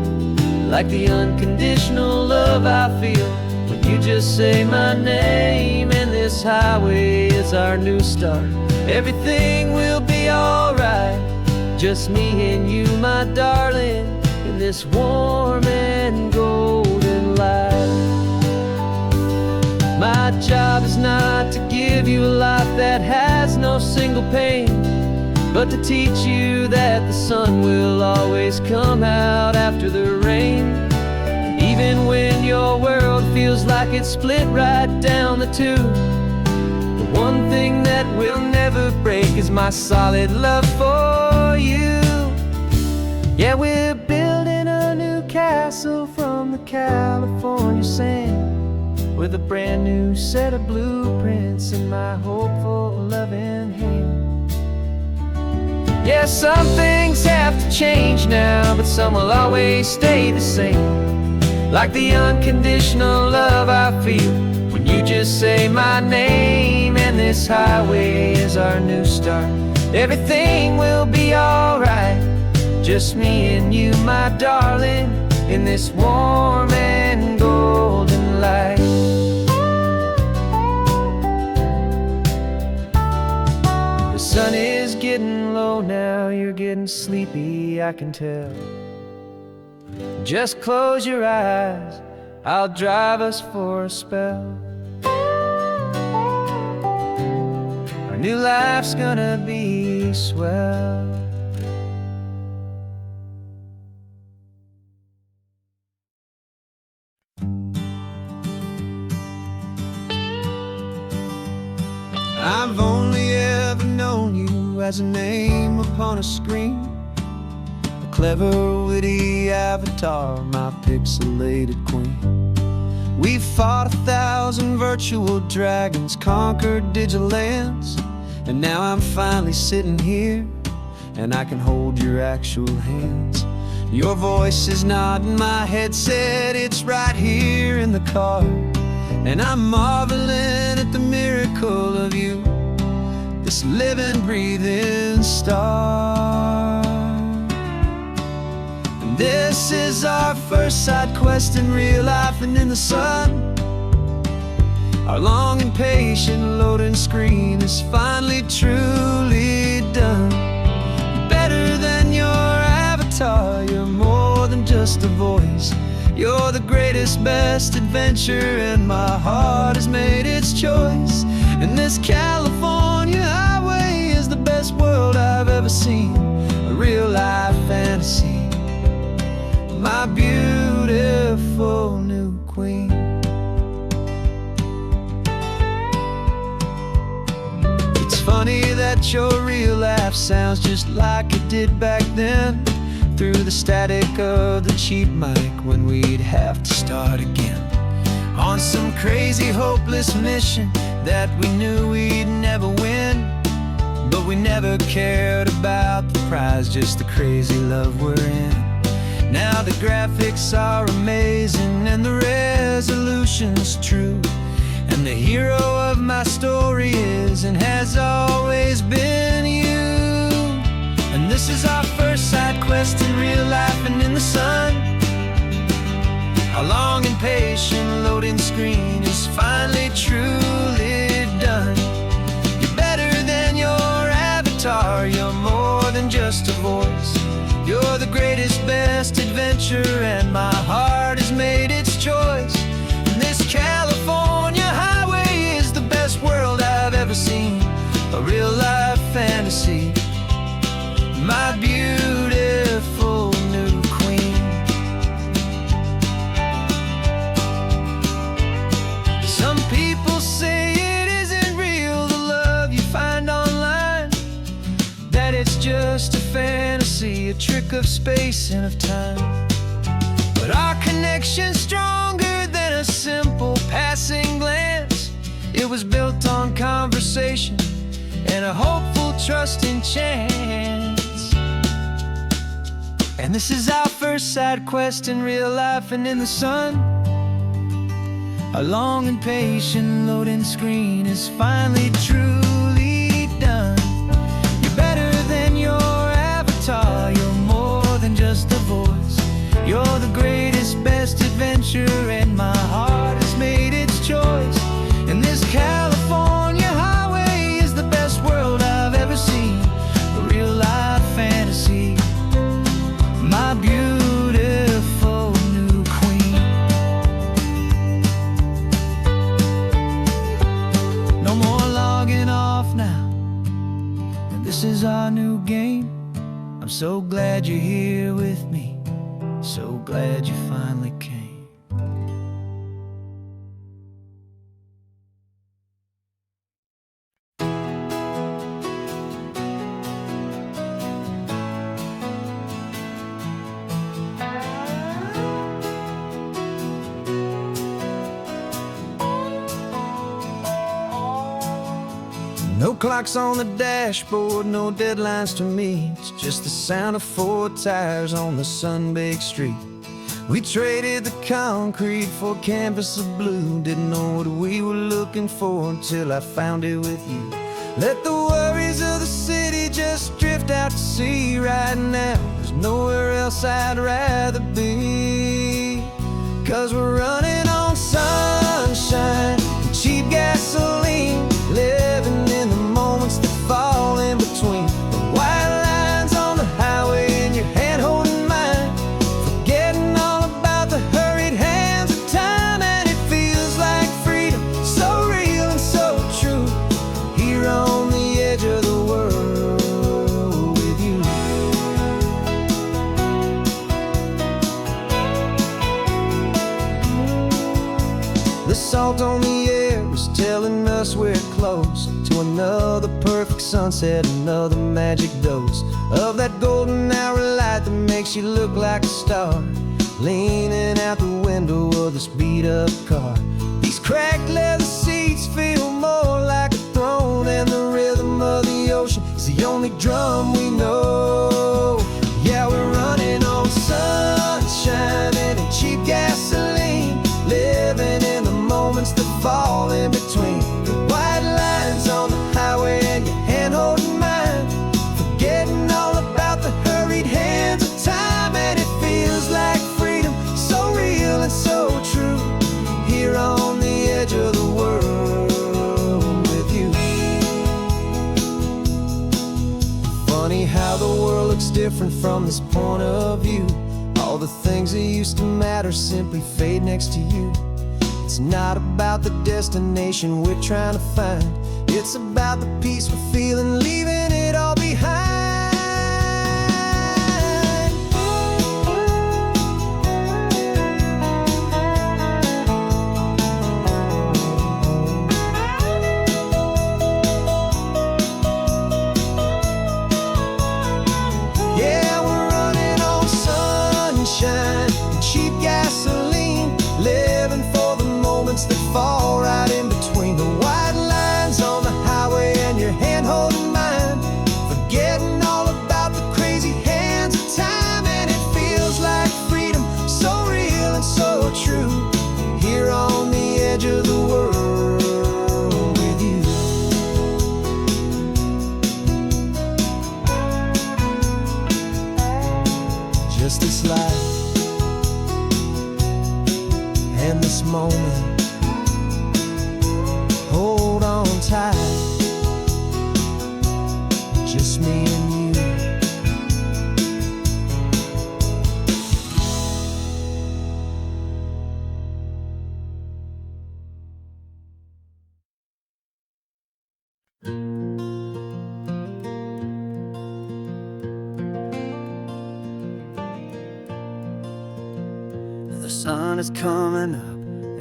Like the unconditional love I feel when you just say my name. And this highway is our new start. Everything will be alright, just me and you, my darling, in this warm and golden light. My job is not to give you a life that has no single pain, but to teach you that the sun will always come out after the rain. Even when your world feels like it's split right down the two, the one thing that will never break is my solid love for you. Yeah, we're building a new castle from the California sand, with a brand new set of blueprints in my hopeful loving hand. Yeah, some things have to change now, but some will always stay the same. Like the unconditional love I feel when you just say my name. And this highway is our new start. Everything will be alright, just me and you, my darling, in this warm and golden light. The sun is getting low now, you're getting sleepy, I can tell. Just close your eyes, I'll drive us for a spell. Our new life's gonna be swell. I've only ever known you as a name upon a screen, a clever, witty avatar, my pixelated queen. We fought 1,000 virtual dragons, conquered digital lands, and now I'm finally sitting here, and I can hold your actual hands. Your voice is not in my headset, it's right here in the car, and I'm marveling at the miracle of you, this living, breathing star. And this is our first side quest in real life and in the sun. Our long and patient loading screen is finally truly done. Better than your avatar, you're more than just a voice, You're the greatest, best adventure, and my heart has made its choice. And this California highway is the best world I've ever seen, a real life fantasy, my beautiful new queen. It's funny that your real life sounds just like it did back then, through the static of the cheap mic when we'd have to start again, on some crazy hopeless mission that we knew we'd never win. But we never cared about the prize, just the crazy love we're in. Now the graphics are amazing and the resolution's true, and the hero of my story is and has always been you. And this is our first side quest in real life and in the sun. Our long and patient loading screen is finally truly done. You're better than your avatar, you're more than just a voice. You're the greatest, best adventure, and my heart has made its choice. And this California highway is the best world I've ever seen, a real life fantasy, my beautiful new queen. Some people say it isn't real, the love you find online, that it's just a fantasy, a trick of space and of time. But our connection's stronger than a simple passing glance. It was built on conversation and a hopeful, trusting chance. And this is our first side quest in real life and in the sun. Our long and patient loading screen is finally truly done. You're better than your avatar, you're more than just a voice. You're the greatest, best adventure, and my heart has made its choice. And this California highway is the best world I've ever seen, a real life fantasy, my beautiful new queen. No more logging off now, and this is our new game. I'm so glad you're here with me, so glad you finally came. No clocks on the dashboard, no deadlines to meet, it's just the sound of 4 tires on the sun-baked street. We traded the concrete for a canvas of blue, didn't know what we were looking for until I found it with you. Let the worries of the city just drift out to sea right now. There's nowhere else I'd rather be, 'cause we're running on sunshine and cheap gasoline, living in the moments that fall in between the white lines on the highway and your hand holding mine, forgetting all about the hurried hands of time. And it feels like freedom, so real and so true, here on the edge of the world with you. The salt on the air is telling us we're close to another perfect sunset, another magic dose of that golden hour light that makes you look like a star, leaning out the window of this beat-up car. These cracked leather seats feel more like a throne, and the rhythm of the ocean is the only drum we know. Yeah, we're running on sunshine and cheap gasoline, living in the moments that fall in between the white lines on the highway and your hand holding mine, forgetting all about the hurried hands of time. And it feels like freedom, so real and so true, here on the edge of the world with you. Funny how the world looks different from this point of view. All the things that used to matter simply fade next to you. It's not about the destination we're trying to find. It's about the peace we're feeling, leaving it all behind. Yeah, we're running on sunshine and cheap gasoline, living for the moments that fall right in between the white lines on the highway and your hand holding mine, forgetting all about the crazy hands of time. And it feels like freedom, so real and so true, here on the edge of the world with you. Just this life and this moment, hold on tight, just me and you. The sun is coming up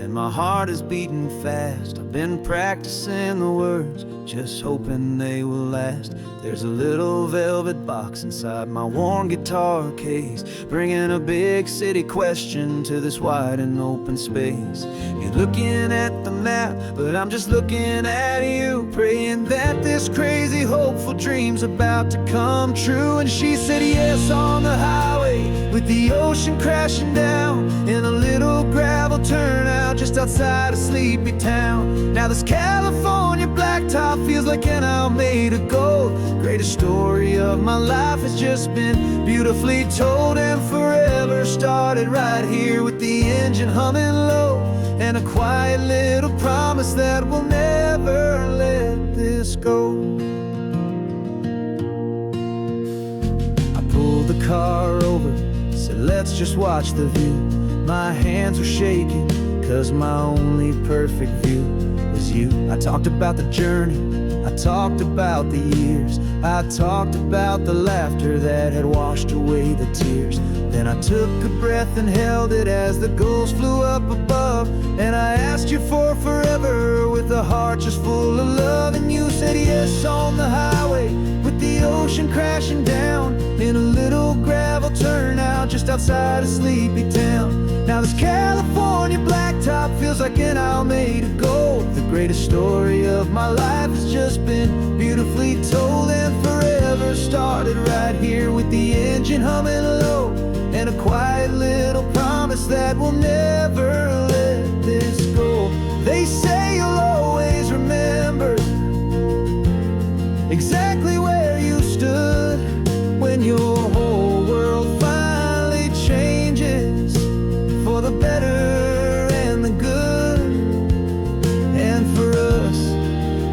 and my heart is beating fast. I've been practicing the words, just hoping they will last. There's a little velvet box inside my worn guitar case, bringing a big city question to this wide and open space. You're looking at the map, but I'm just looking at you, praying that this crazy hopeful dream's about to come true. And she said yes on the highway, with the ocean crashing down in a little gravel turnout just outside a sleepy town. Now this California blacktop feels like an hour made of gold. Greatest story of my life has just been beautifully told, and forever started right here with the engine humming low, and a quiet little promise that we'll never let this go. I pulled the car over, said let's just watch the view. My hands were shaking, cause my only perfect view was you. I talked about the journey, I talked about the years, I talked about the laughter that had washed away the tears. Then I took a breath and held it as the gulls flew up above, and I asked you for forever with a heart just full of love. And you said yes on the highway, with the ocean crashing down in a little gravel turnout just outside a sleepy town. Now this California blacktop feels like an hour made of gold. The greatest story of my life has just been beautifully told, and forever started right here with the engine humming low, and a quiet little promise that we'll never let this go. They say you'll always remember exactly where you stood when your whole world finally changes for the better and the good. And for us,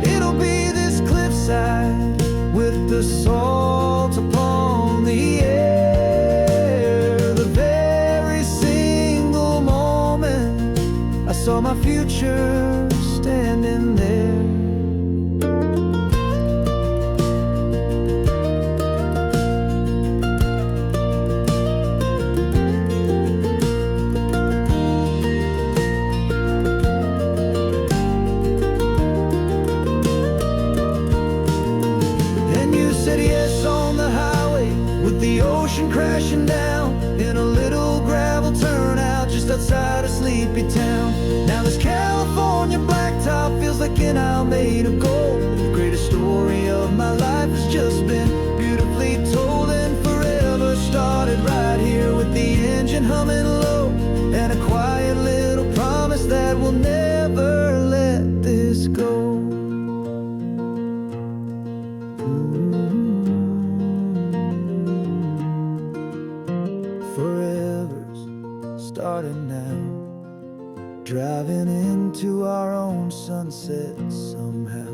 it'll be this cliffside with the salt upon the air. The very single moment I saw my future standing there. The ocean crashing down in a little gravel turnout just outside a sleepy town. Now this California blacktop feels like an hour made of gold. The greatest story of my life has just been beautifully told, and forever started right here with the engine humming low, and a quiet little promise that we'll never let this go. Forever's starting now, driving into our own sunset somehow.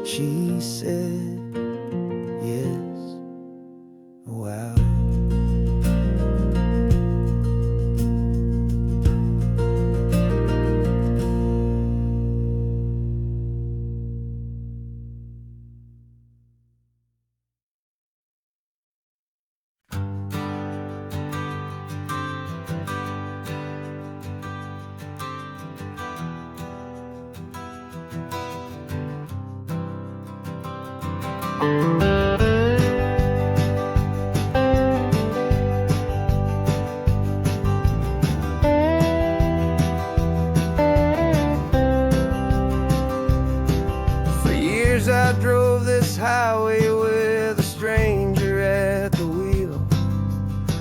She said yes, wow. For years I drove this highway with a stranger at the wheel,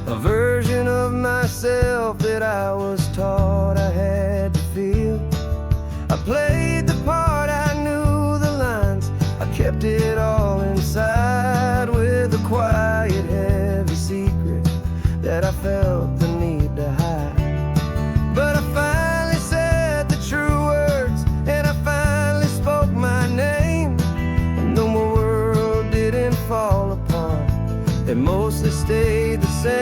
a version of myself that I was taught I had to feel. I played the part, I knew the lines, I kept it all inside with a quiet, heavy secret that I felt the need to hide. But I finally said the true words, and I finally spoke my name. And though my world didn't fall apart, it mostly stayed the same.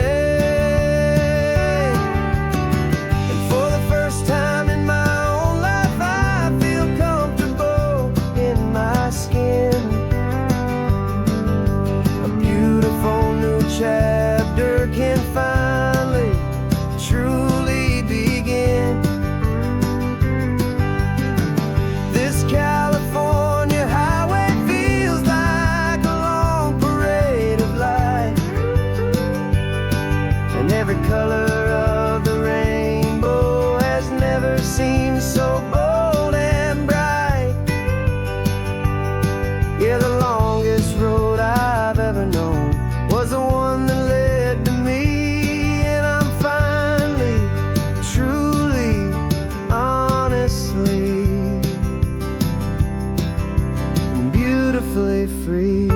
And for the first time in my own life, I feel comfortable in my skin. A beautiful new chapter can finally truly begin. This California highway feels like a long parade of light, and every color of the rainbow has never seemed so bold and bright. Yeah, the longest road I've ever known was the one that led to me, and I'm finally, truly, honestly, and beautifully free.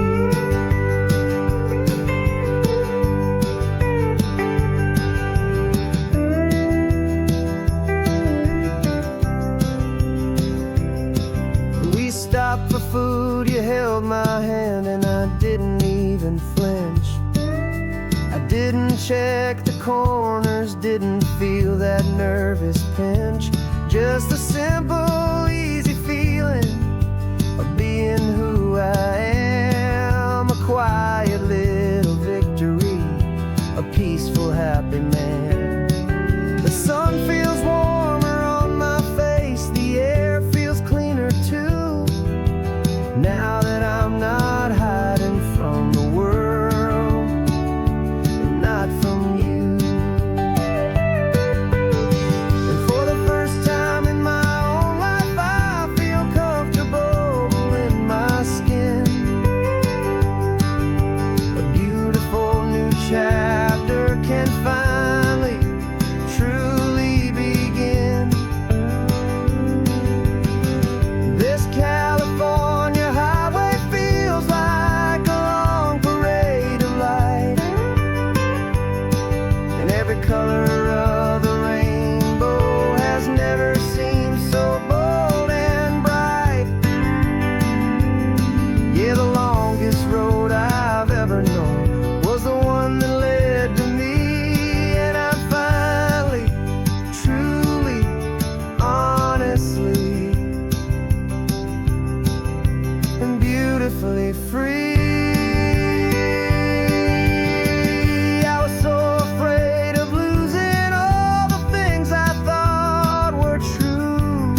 We stopped for food, you held my hand, and I didn't even flinch. I didn't check the corners, didn't feel that nervous pinch. Just a simple, easy feeling of being who I am. A quiet little victory, a peaceful, happy man. The sun feels warmer on my face, the air feels cleaner too, now that I'm not hiding from the world, and not from you. And for the first time in my own life, I feel comfortable in my skin. A beautiful new chapter can finally truly begin. This California highway feels like a long parade of light, and every color of the rainbow has never seemed so bold and bright. Yeah, the longest road I've ever known was the one that led to me, and I'm finally, truly, honestly, and beautifully free. I was so afraid of losing all the things I thought were true.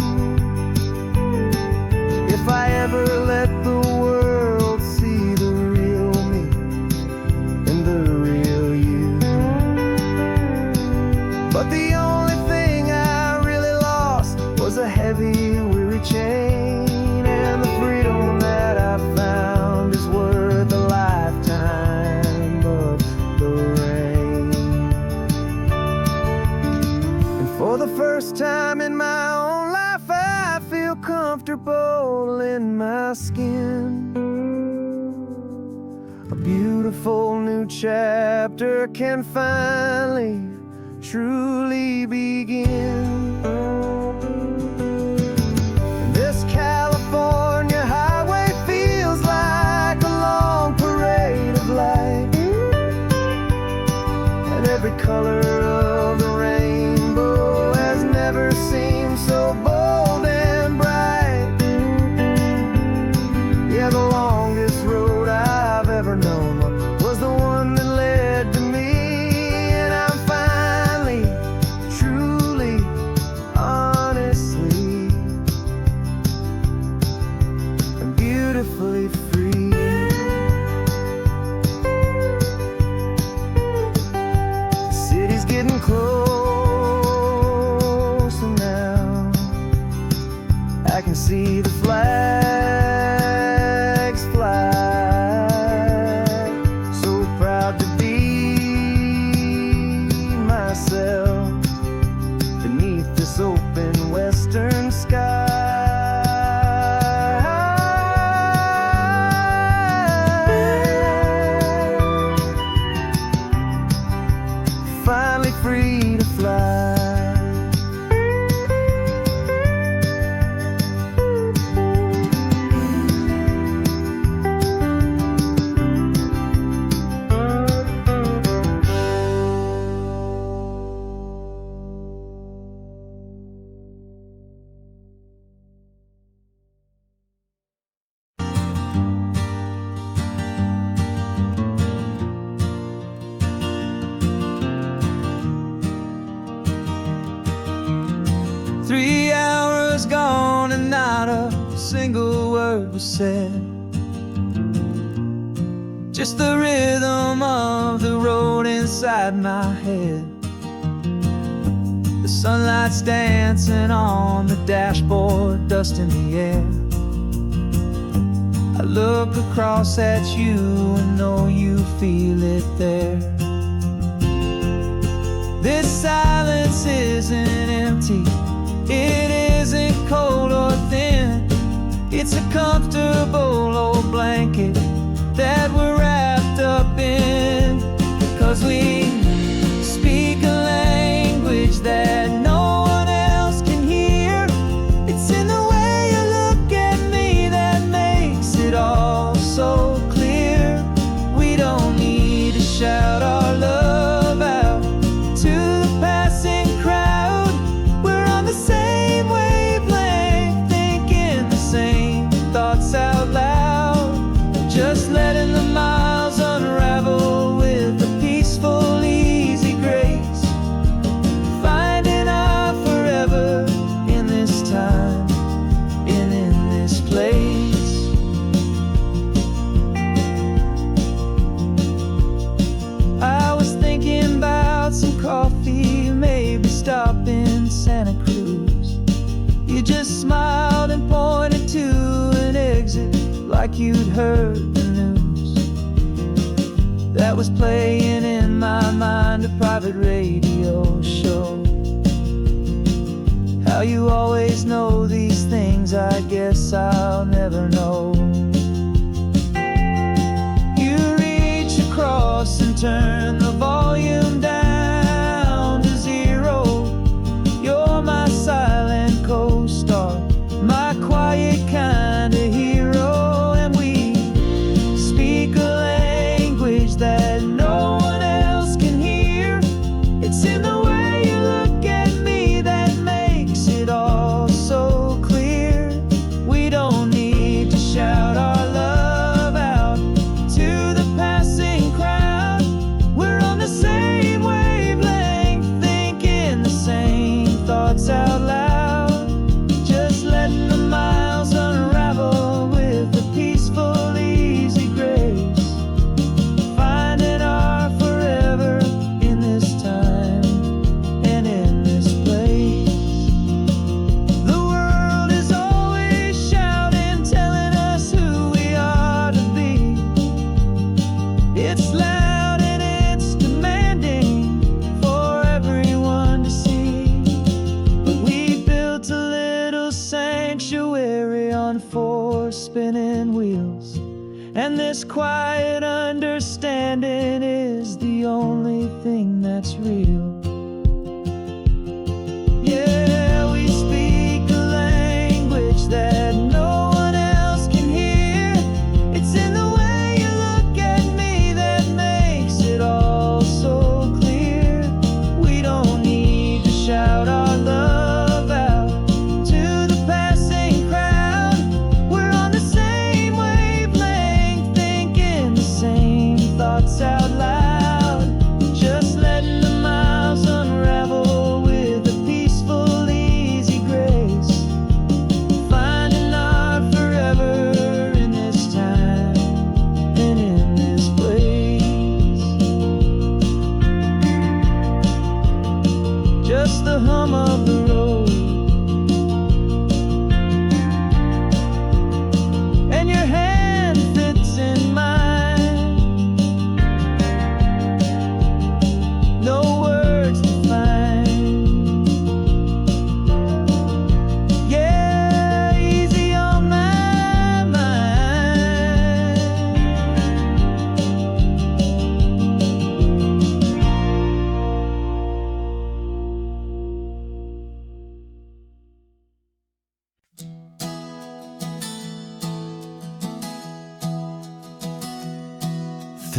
If I ever let the world see the real me and the real you. But the only thing I really lost was a heavy, weary chain, and the freedom that I found is worth a lifetime of the rain. And for the first time in my own life, I feel comfortable in my skin. A beautiful new chapter can finally, truly begin. This California highway feels like a long parade of light, and every color of the rainbow has never seemed so bold and bright. Yeah, the longest road I've ever known was the one that led to me, and I'm finally, truly, honestly, and beautifully free. getting closer now. I can see the flags fly. So proud to be myself beneath this open western sky. Finally free to fly. 3 hours gone and not a single word was said. Just the rhythm of the road inside my head. The sunlight's dancing on the dashboard, dust in the air. I look across at you and know you feel it there. This silence isn't empty, it isn't cold or thin. It's a comfortable old blanket that we're wrapped up in. 'Cause we speak a language that no one else can hear. It's in the way you look at me that makes it all so clear. We don't need to shout our love out to the passing crowd. We're on the same wavelength, thinking the same thoughts out loud. Just letting the miles unravel with a peaceful, easy grace. Finding our forever in this time and in this place. I was thinking about some coffee, maybe stop in Santa Cruz. You just smiled and pointed to an exit like you'd heard the news. That was playing in my mind, a private radio show. How you always know these things, I guess I'll never know. You reach across and turn the volume down to 0. You're my silent co-star, my quiet kind of hero. And we speak a language that no one else can hear. It's in the way you look at me that makes it all so clear. We don't need to shout our love out to the passing crowd. We're on the same wavelength, thinking the same thoughts out loud. Just letting the miles unravel with a peaceful, easy grace. Finding our forever in this time and in this place. The world is always shouting, telling us who we are to be. It's loud and it's demanding for everyone to see. But we built a little sanctuary on 4 spinning wheels, and this quiet understanding is the only thing that's real. Yeah, we speak a language that no one else can hear. It's in the way you look at me that makes it all so clear. We don't need to shout our love out to the passing crowd. We're on the same wavelength, thinking the same thoughts out loud. Just letting the miles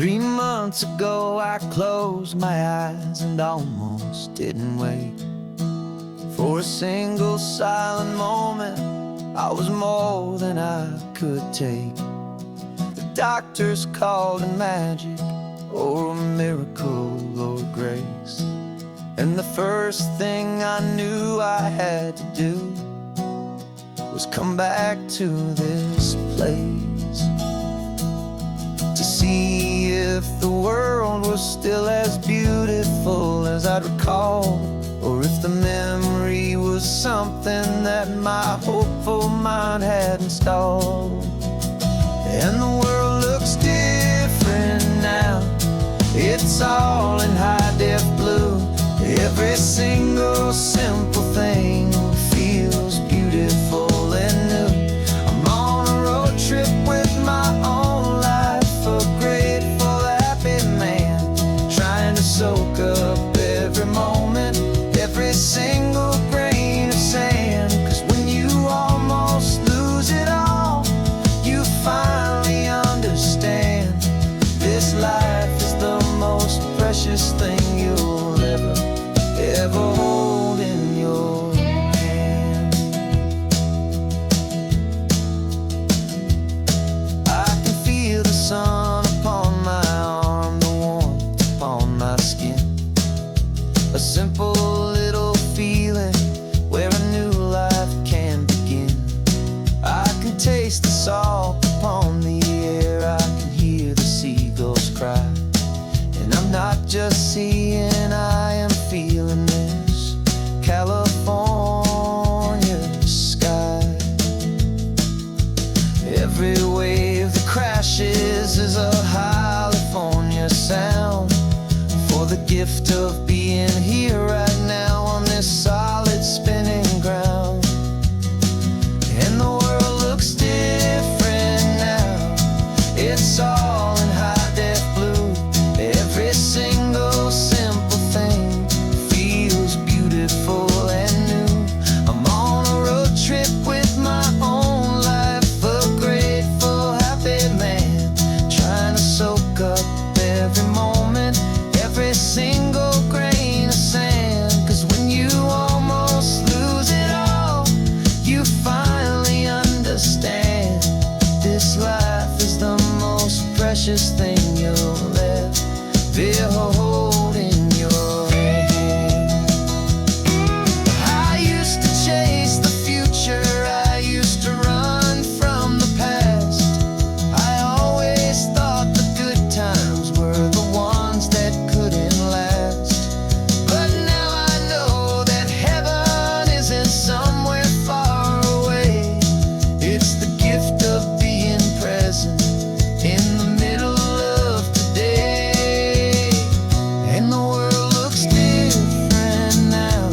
3 months ago I closed my eyes and almost didn't wait for a single silent moment. I was more than I could take. The doctors called it magic, or a miracle, or grace. And the first thing I knew I had to do was come back to this place, to see if the world was still as beautiful as I'd recall, or if the memory was something that my hopeful mind had installed. And the world looks different now. It's all in high-def blue. Every single simple thing feels beautiful and new. I'm on a road trip with my own life, a grateful, happy man, trying to soak up every moment, every single grain of sand. 'Cause when you almost lose it all, you finally understand this life is the most precious thing you'll ever hold in your hand. I can feel the sun upon my arm, the warmth upon my skin, a simple little feeling where a new life can begin. I can taste the salt upon the air, I can hear the seagulls cry, and I'm not just seeing, I am feeling this California sky. Every wave that crashes is a California sound, for the gift of being here right now on this solid spinning ground. And the world looks different now. It's all in high-def blue. Every single simple thing feels beautiful and new. I'm on a road trip with my own life, a grateful, happy man, trying to soak up every moment, every single grain of sand. 'Cause when you almost lose it all, you finally understand this life is the most precious thing you'll ever hold in your hand. I used to chase the future, I used to run from the past. I always thought the good times were the ones that couldn't last. But now I know that heaven isn't somewhere far away. It's the gift of being present in the middle of today. And the world looks different now.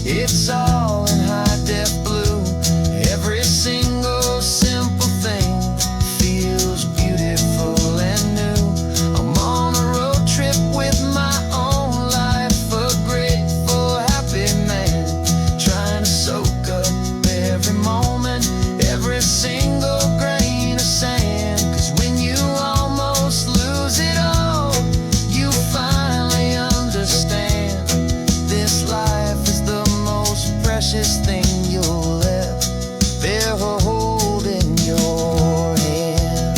It's all in high-def blue. Every single simple thing feels beautiful and new. I'm on a road trip with my own life, a grateful, happy man, trying to soak up every moment, every single grain of sand. 'Cause when you almost lose it all, you finally understand this life is the most precious thing you'll ever hold in your hand.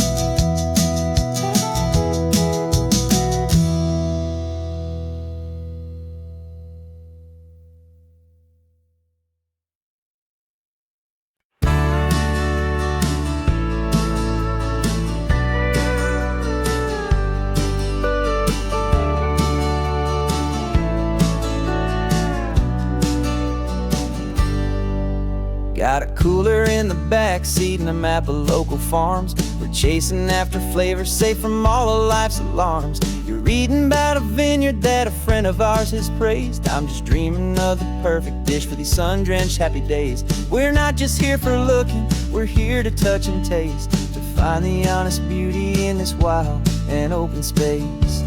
Got a cooler in the back seat and a map of local farms. We're chasing after flavors safe from all of life's alarms. You're reading about a vineyard that a friend of ours has praised. I'm just dreaming of the perfect dish for these sun-drenched happy days. We're not just here for looking, we're here to touch and taste, to find the honest beauty in this wild and open space.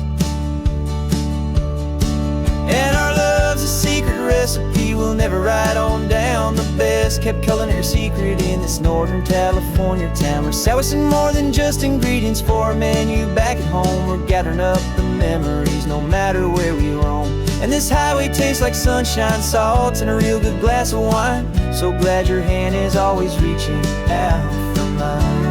And our love's a secret recipe recipe we'll never write on down. The best kept culinary secret in this Northern California town. We're sourcing more than just ingredients for a menu back at home. We're gathering up the memories no matter where we roam. And this highway tastes like sunshine, salt, and a real good glass of wine. So glad your hand is always reaching out for mine.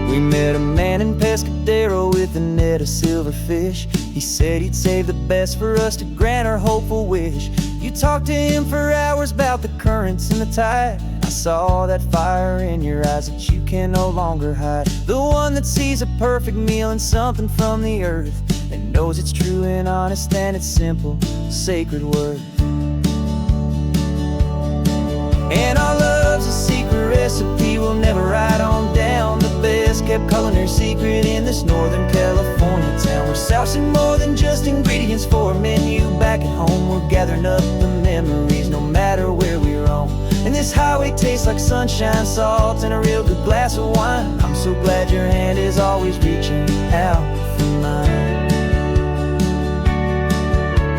We met a man in Pescadero with a net of silverfish. He said he'd save the best for us to grant our hopeful wish. You talked to him for hours about the currents and the tide. I saw that fire in your eyes that you can no longer hide. The one that sees a perfect meal in something from the earth, and knows it's true and honest and it's simple, sacred worth. And our love's a secret recipe we'll never write on down. The best kept culinary secret in this Northern California town. We're sourcing more than just ingredients for a menu back at home. We're gathering up the memories no matter where we roam. And this highway tastes like sunshine, salt, and a real good glass of wine. I'm so glad your hand is always reaching out for mine.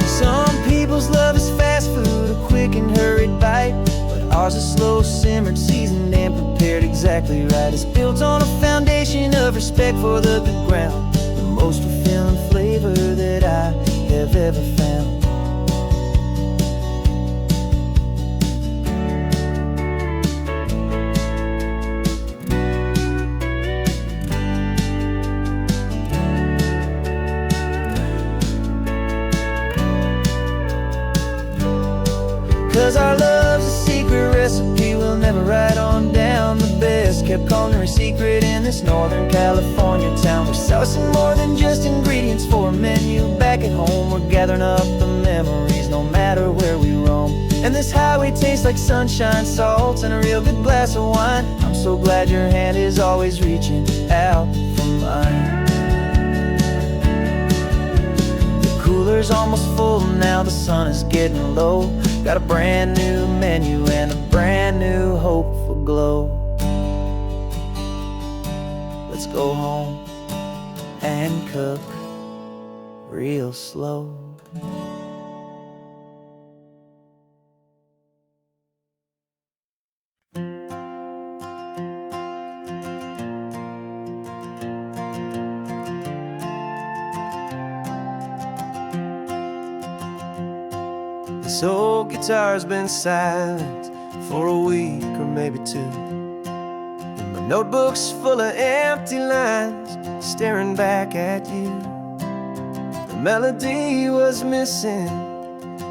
Some people's love is fast food, a quick and hurried bite, but ours is slow simmered, seasoned, and prepared exactly right. It's built on a foundation of respect for the good ground, the most fulfilling flavor that I have ever found. 'Cause our love's a secret recipe we'll never write on down. The best kept culinary secret in this Northern California town. We're sourcing more than just ingredients for a menu back at home. We're gathering up the memories no matter where we roam. And this highway tastes like sunshine, salt, and a real good glass of wine. I'm so glad your hand is always reaching out for mine. The cooler's almost full now, the sun is getting low. Got a brand new menu and a brand new hopeful glow. Let's go home and cook real slow. This old guitar's been silent for a week or maybe two, and my notebook's full of empty lines staring back at you. The melody was missing,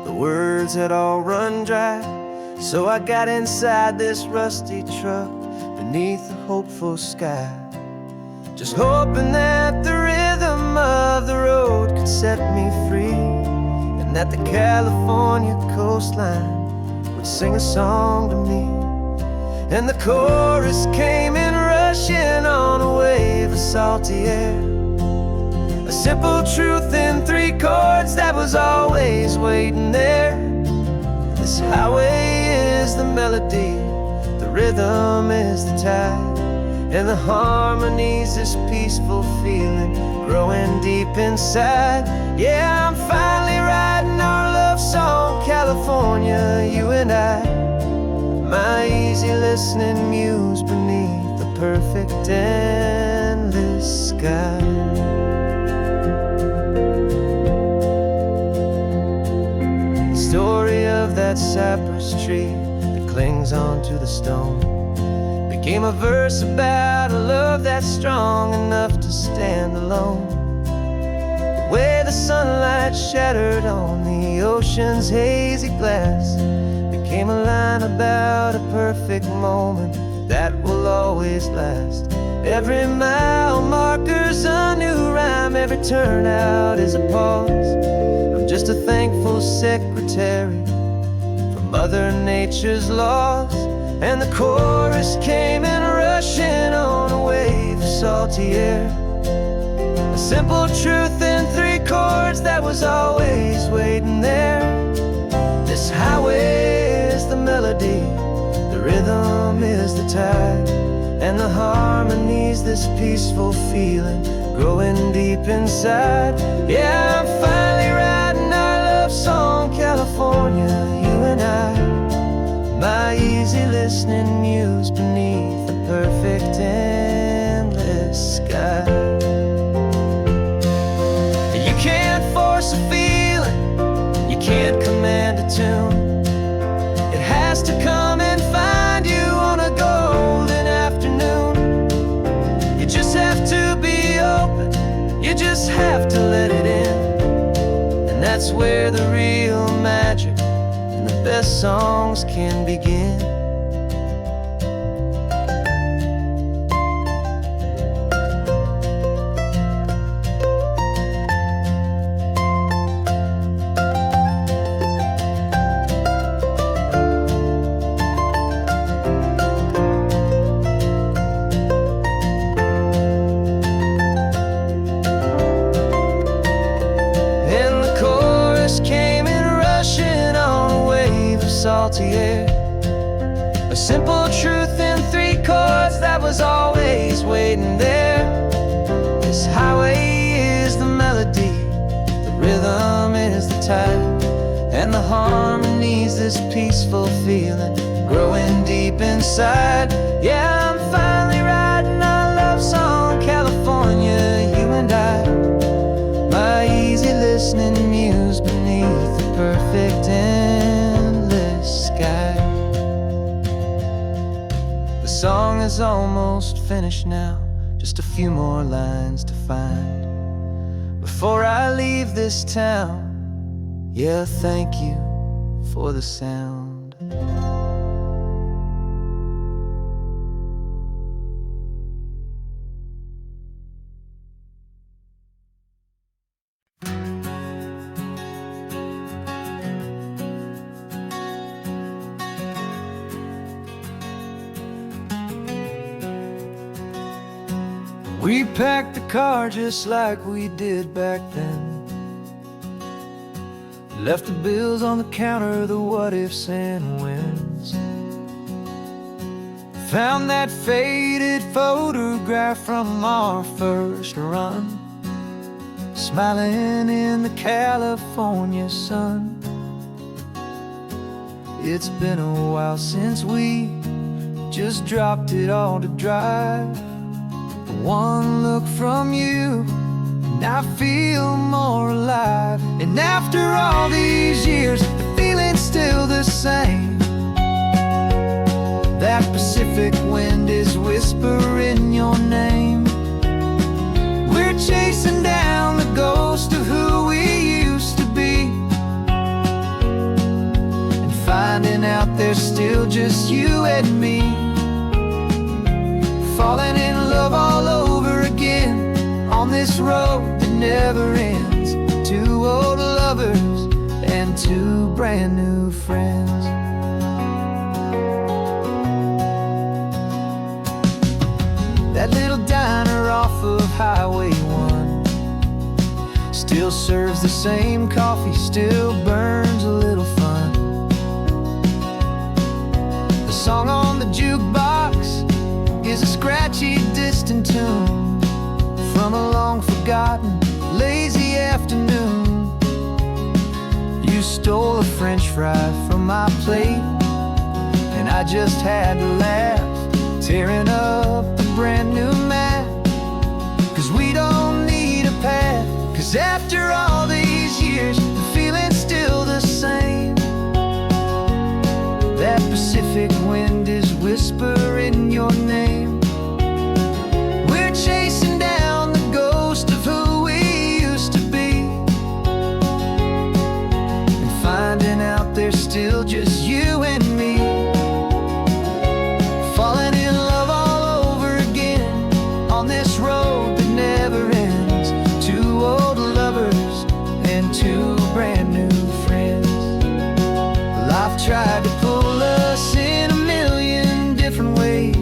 the words had all run dry. So I got inside this rusty truck beneath the hopeful sky, just hoping that the rhythm of the road could set me free, and that the California coastline would sing a song to me. And the chorus came in rushing on a wave of salty air, a simple truth in 3 chords that was always waiting there. This highway is the melody, the rhythm is the tide, and the harmony's this peaceful feeling growing deep inside. Yeah, I'm finally writing our love song, California, you and I. My easy listening muse beneath the perfect endless sky. The story of that cypress tree that clings onto the stone became a verse about a love that's strong enough to stand alone. The way the sunlight shattered on the ocean's hazy glass became a line about a perfect moment that will always last. Every mile marker's a new rhyme, every turnout is a pause. I'm just a thankful secretary for Mother Nature's laws. And the chorus came in rushing on a wave of salty air, a simple truth in 3 chords that was always waiting there. This highway is the melody, the rhythm is the tide, and the harmony's this peaceful feeling growing deep inside. Yeah, I'm finally writing our love song, California, you and I. My easy listening muse beneath the perfect endless sky. You can't force a feeling, you can't command a tune. It has to come and find you on a golden afternoon. You just have to be open, you just have to let it in. And that's where the real magic and the best songs can begin. Came in rushing on a wave of salty air, a simple truth in 3 chords that was always waiting there. This highway is the melody, the rhythm is the tide, and the harmony's this peaceful feeling growing deep inside. Yeah, I'm finally writing our love song, California, you and I. My easy listening muse beneath the perfect endless sky. The song is almost finished now, just a few more lines to find before I leave this town. Yeah, thank you for the sound. We packed the car just like we did back then, left the bills on the counter, the what-ifs and whens. Found that faded photograph from our first run, smiling in the California sun. It's been a while since we just dropped it all to drive. One look from you, and I feel more alive. And after all these years, the feeling's still the same. That Pacific wind is whispering your name. We're chasing down the ghost of who we used to be, and finding out there's still just you and me. Falling in love all over again on this road that never ends. 2 old lovers and 2 brand new friends. That little diner off of Highway 1 still serves the same coffee, still burns a little fun. The song on the jukebox is a scratchy, distant tune from a long-forgotten, lazy afternoon. You stole a French fry from my plate, and I just had to laugh, tearing up the brand new map. 'Cause we don't need a path, 'cause after all these years, the feeling's still the same. That Pacific wind is whispering your name. We're chasing down the ghost of who we used to be, and finding out there's still just you and me. Falling in love all over again on this road that never ends. 2 old lovers and 2 brand new friends. Life tried to pull us in a million different ways,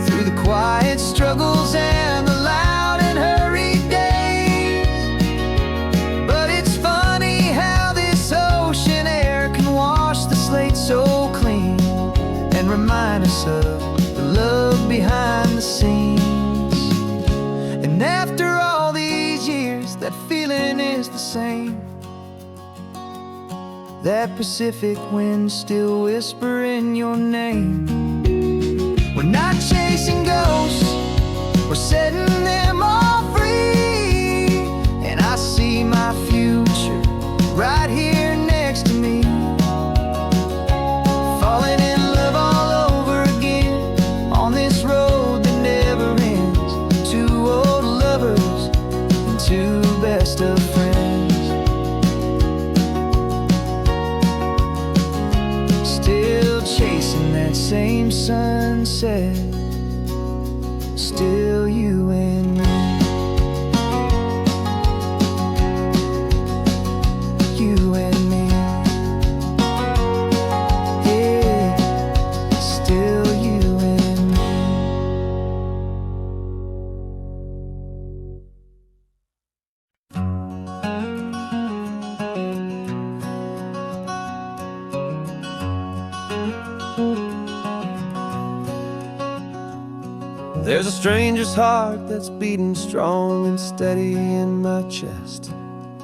through the quiet struggles and the loud and hurried days. But it's funny how this ocean air can wash the slate so clean, and remind us of the love behind the scenes. after all these years, that feeling is the same. That Pacific wind still whispering your name. We're not chasing ghosts, we're setting them all free. And I see my future right here next to me, falling in love all over again on this road that never ends. Two old lovers and two best of friends, still chasing that same sunset, still you and me. You and me, yeah, still you and me. There's a stranger's heart that's beating strong and steady in my chest.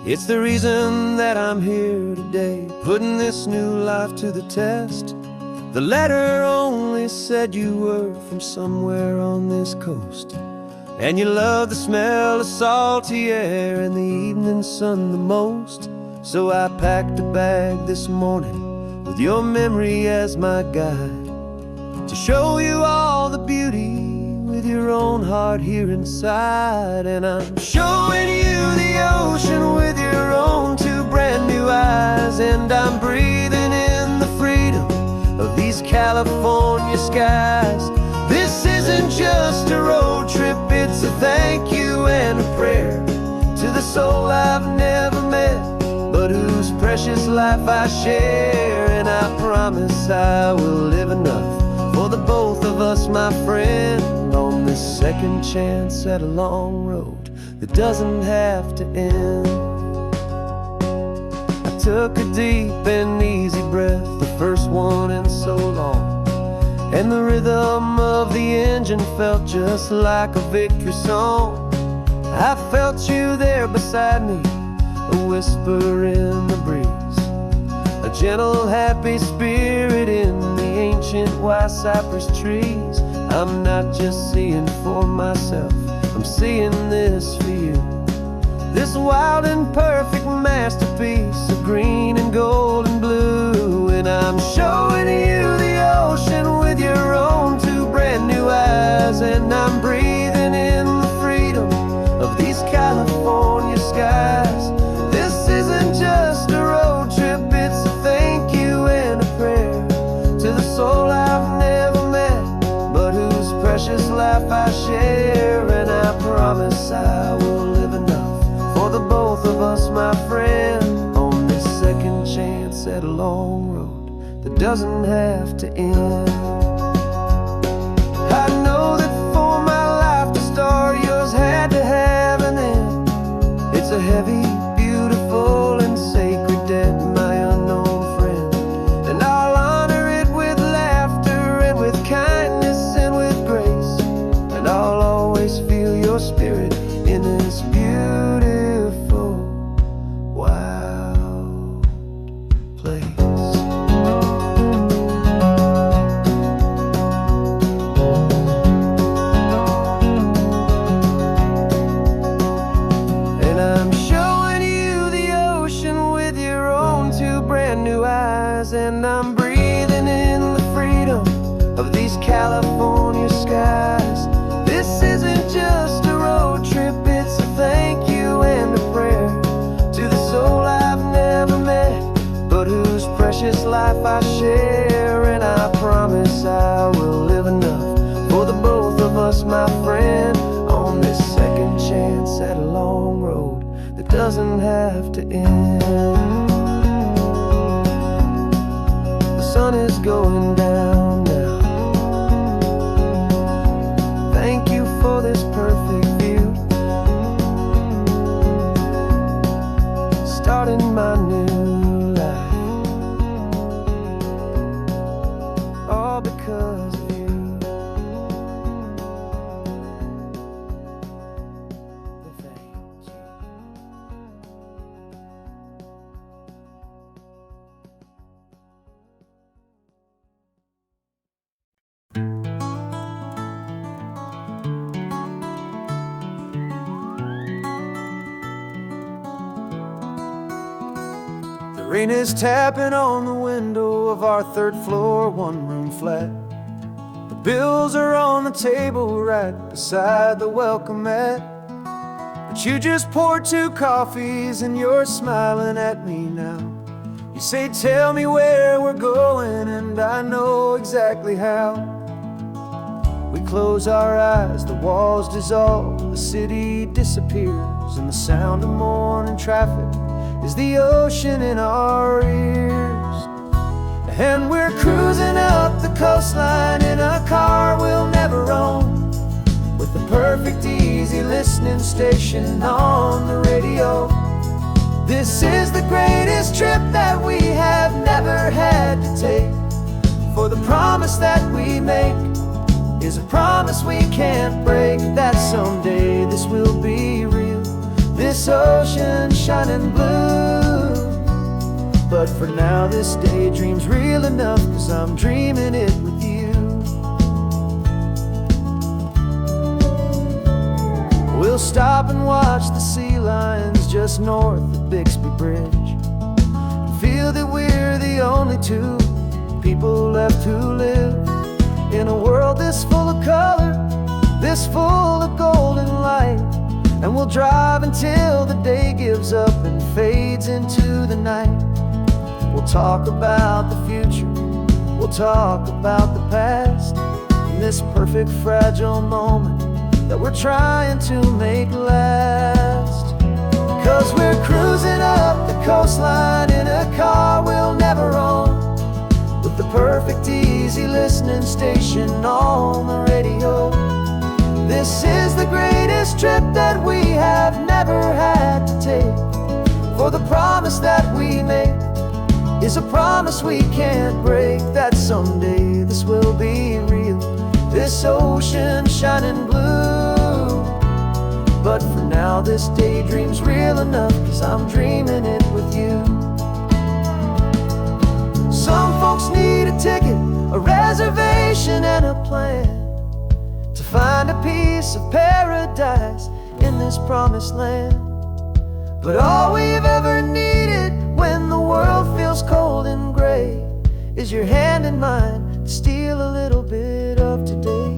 It's the reason that I'm here today, putting this new life to the test. The letter only said you were from somewhere on this coast, and you love the smell of salty air and the evening sun the most. So I packed a bag this morning with your memory as my guide, to show you all the beauty with your own heart here inside. And I'm showing you the ocean with your own two brand new eyes, and I'm breathing in the freedom of these California skies. This isn't just a road trip, it's a thank you and a prayer to the soul I've never met, but whose precious life I share. And I promise I will live enough for the both of us, my friend, on this second chance at a long road that doesn't have to end. I took a deep and easy breath, the first one in so long, and the rhythm of the engine felt just like a victory song. I felt you there beside me, a whisper in the breeze, a gentle happy spirit in the ancient white cypress trees. I'm not just seeing for myself, I'm seeing this for you, this wild and perfect masterpiece of green and gold and blue. And I'm showing you the ocean with your own two brand new eyes, and I'm breathing in the freedom of these California skies. This isn't just a road trip, it's a thank you and a prayer to the soul I've never met, but whose precious life I share. And I promise I will live enough for the both of us, my friend, on this second chance at a long road that doesn't have to end. I know that for my life to start, yours had to have an end. It's a heavy, beautiful, and sacred debt, my unknown friend, and I'll honor it with laughter and with kindness and with grace, and I'll always feel your spirit in this beautiful, wild place. And I'm showing you the ocean with your own two brand new eyes, and I'm breathing in the freedom of these California skies. This isn't just a road trip, it's a thank you and a prayer to the soul I've never met, but whose precious life I share. And I promise I will live enough for the both of us, my friend, on this second chance at a long road that doesn't have to end. The sun is going down now. Thank you for this perfect view, starting my new life, all because of you. Rain is tapping on the window of our third floor, one-room flat. The bills are on the table right beside the welcome mat. But you just poured 2 coffees and you're smiling at me now. You say, tell me where we're going, and I know exactly how. We close our eyes, the walls dissolve, the city disappears, and the sound of morning traffic is the ocean in our ears. And we're cruising up the coastline in a car we'll never own, with the perfect easy listening station on the radio. This is the greatest trip that we have never had to take, for the promise that we make is a promise we can't break, that someday this will be real, this ocean shining blue. But for now this daydream's real enough, 'cause I'm dreaming it with you. We'll stop and watch the sea lions just north of Bixby Bridge, and feel that we're the only 2 people left who live in a world this full of color, this full of golden light. And we'll drive until the day gives up and fades into the night. We'll talk about the future, we'll talk about the past, and this perfect fragile moment that we're trying to make last. 'Cause we're cruising up the coastline in a car we'll never own, with the perfect easy listening station on the radio. This is the greatest trip that we have never had to take, for the promise that we make is a promise we can't break, that someday this will be real, this ocean shining blue. But for now this daydream's real enough, 'cause I'm dreaming it with you. Some folks need a ticket, a reservation and a plan to find a piece of paradise in this promised land. But all we've ever needed when the world feels cold and gray is your hand in mine to steal a little bit of today.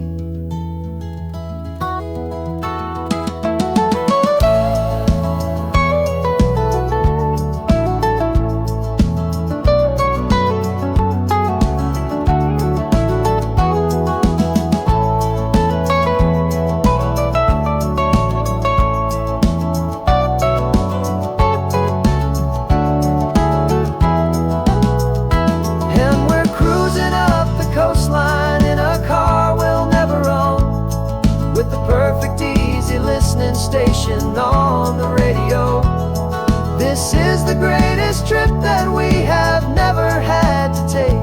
Station on the radio. This is the greatest trip that we have never had to take,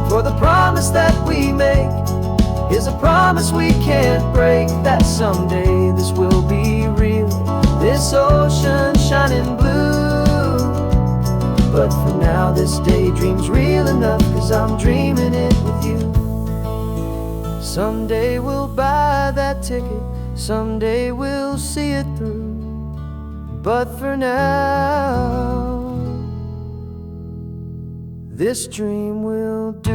for the promise that we make is a promise we can't break, that someday this will be real, this ocean shining blue. But for now this daydream's real enough, 'cause I'm dreaming it with you. Someday we'll buy that ticket, someday we'll see it through, but for now this dream will do.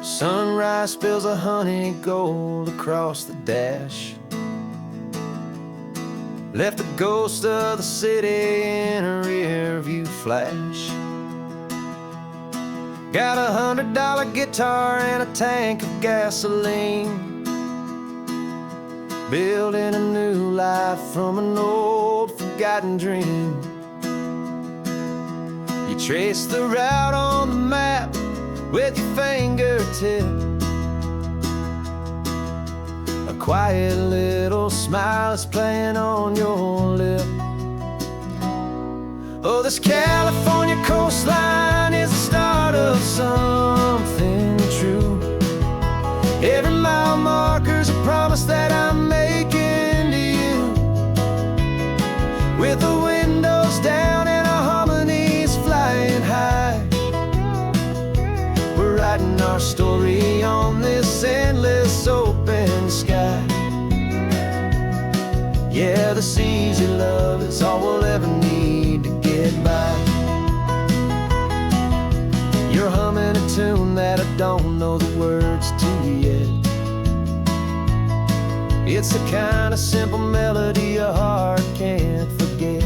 Sunrise spills a honey gold across the dash, left the ghost of the city in a rear view flash. Got a $100 guitar and a tank of gasoline, building a new life from an old forgotten dream. You trace the route on the map with your fingertip, a quiet little smile is playing on your lip. Oh, this California coastline is the start of something true. Every mile marker's a promise that I'm making to you, with story on this endless open sky. Yeah, this easy love is all we'll ever need to get by. You're humming a tune that I don't know the words to yet. It's the kind of simple melody a heart can't forget.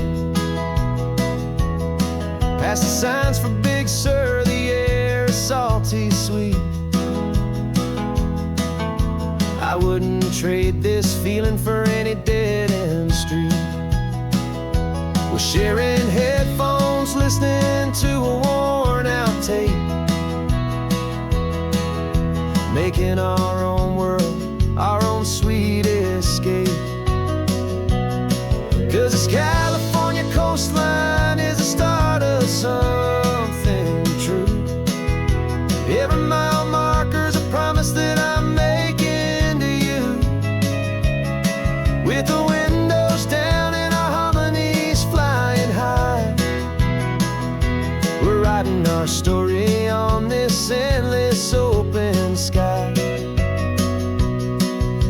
Past the signs for Big Sur, the air is salty sweet. I wouldn't trade this feeling for any dead-end street. We're sharing headphones, listening to a worn-out tape, making our own world, our own sweet escape. 'Cause this California coastline is the start of something true. Every mile marker's a promise that I'm making to you. With the windows down and our harmonies flying high, we're writing our story on this endless open sky.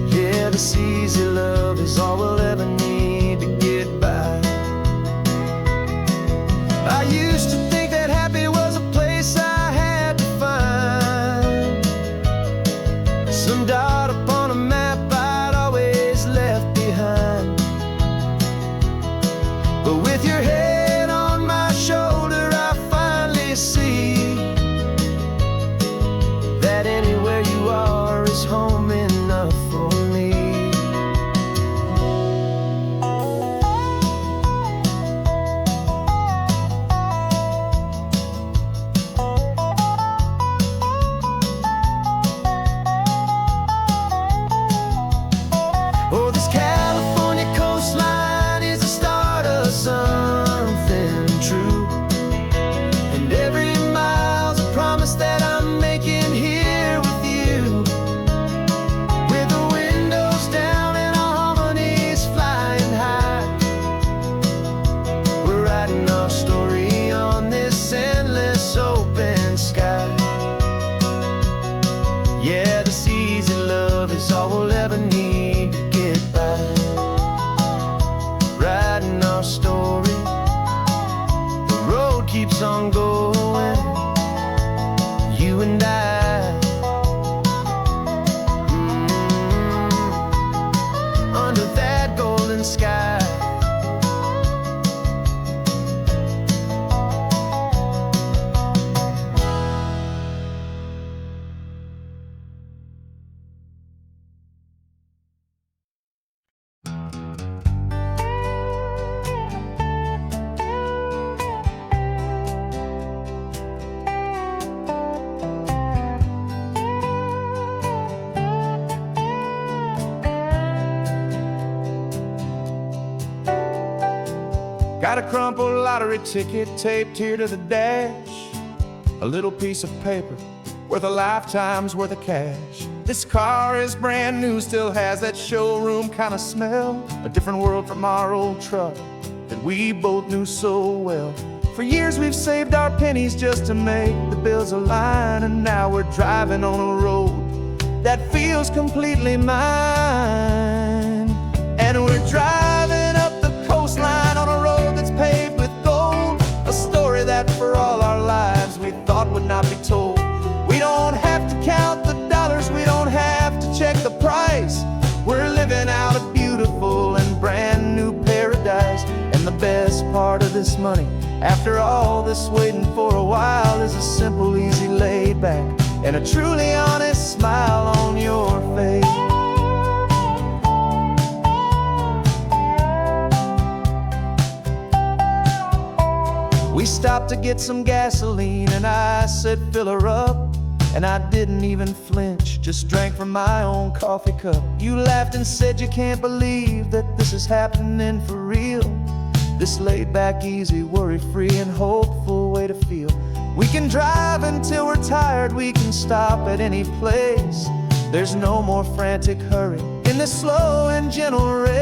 Yeah, this easy love is all we'll ever need to get by. I used to think that happy was a place I had to find, some dot upon a map I'd always left behind. But with your head on my shoulder, I finally see that anywhere you are is home enough for me. Oh, this California coastline is the start of something true. And every mile's a promise that I'm making here with you. With the windows down and our harmonies flying high, we're writing our story on this endless open sky. Yeah, this easy love is all we'll ever need to get by. Writing our story, the road keeps on going, you and I. Under that golden sky. Got a crumpled lottery ticket taped here to the dash, a little piece of paper worth a lifetime's worth of cash. This car is brand new, still has that showroom kind of smell, a different world from our old truck that we both knew so well. For years we've saved our pennies just to make the bills align, and now we're driving on a road that feels completely mine. And we're driving up the coastline on a road that's paved with gold, a story that for all our lives we thought would not be told. We don't have to count the dollars, we don't have to check the price. We're living out a beautiful and brand new paradise. And the best part of this money, after all this waiting for a while, is a simple, easy, laid back and a truly honest smile on your face. We stopped to get some gasoline and I said fill her up, and I didn't even flinch, just drank from my own coffee cup. You laughed and said you can't believe that this is happening for real. This laid back, easy, worry-free and hopeful way to feel. We can drive until we're tired, we can stop at any place. There's no more frantic hurry in this slow and gentle race.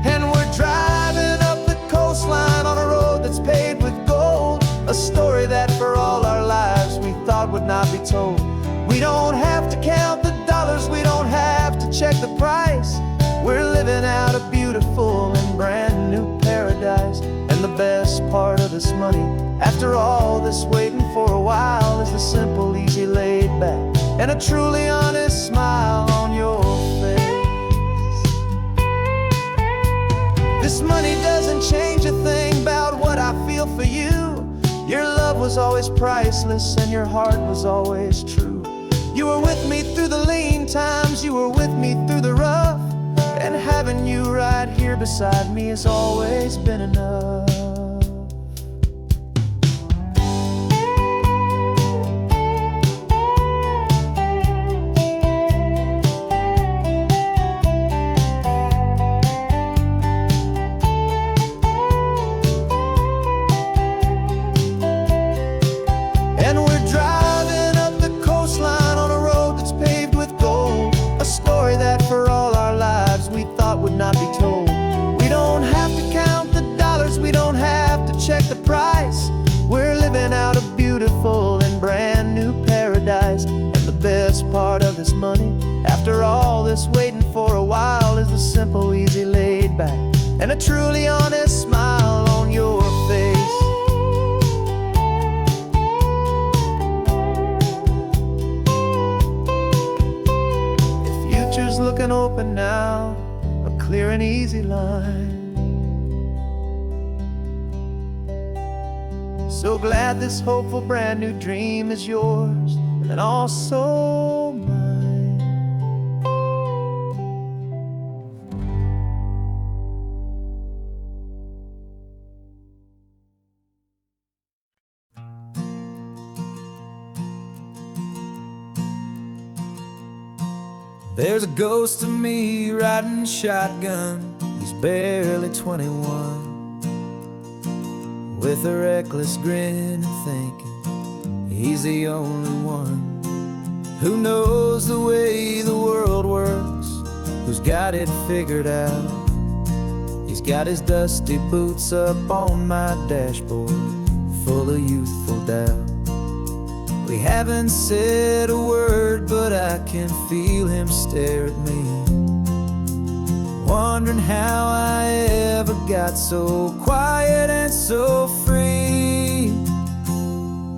And we're driving up the coastline on a road that's paved with gold, a story that for all our lives we thought thought would not be told. We don't have to count the dollars, we don't have to check the price. We're living out a beautiful and brand new paradise. And the best part of this money, after all this waiting for a while, is the simple, easy, laid back, and a truly honest smile on your face. This money doesn't change a thing about what I feel for you. Your love was always priceless and your heart was always true. You were with me through the lean times, you were with me through the rough, and having you right here beside me has always been enough. And we're driving up the coastline on a road that's paved with gold, a story that for all our lives we thought would not be told. We don't have to count the dollars, we don't have to check the price. We're living out a beautiful and brand new paradise. And the best part of this money, after all this waiting for a while, is the simple, easy, laid back, and a truly honest smile on your face. Looking open now, a clear and easy line. So glad this hopeful brand new dream is yours and also mine. There's a ghost of me riding shotgun. He's barely 21, with a reckless grin and thinking he's the only one who knows the way the world works, who's got it figured out. He's got his dusty boots up on my dashboard, full of youthful doubt. We haven't said a word, but I can feel him stare at me, wondering how I ever got so quiet and so free.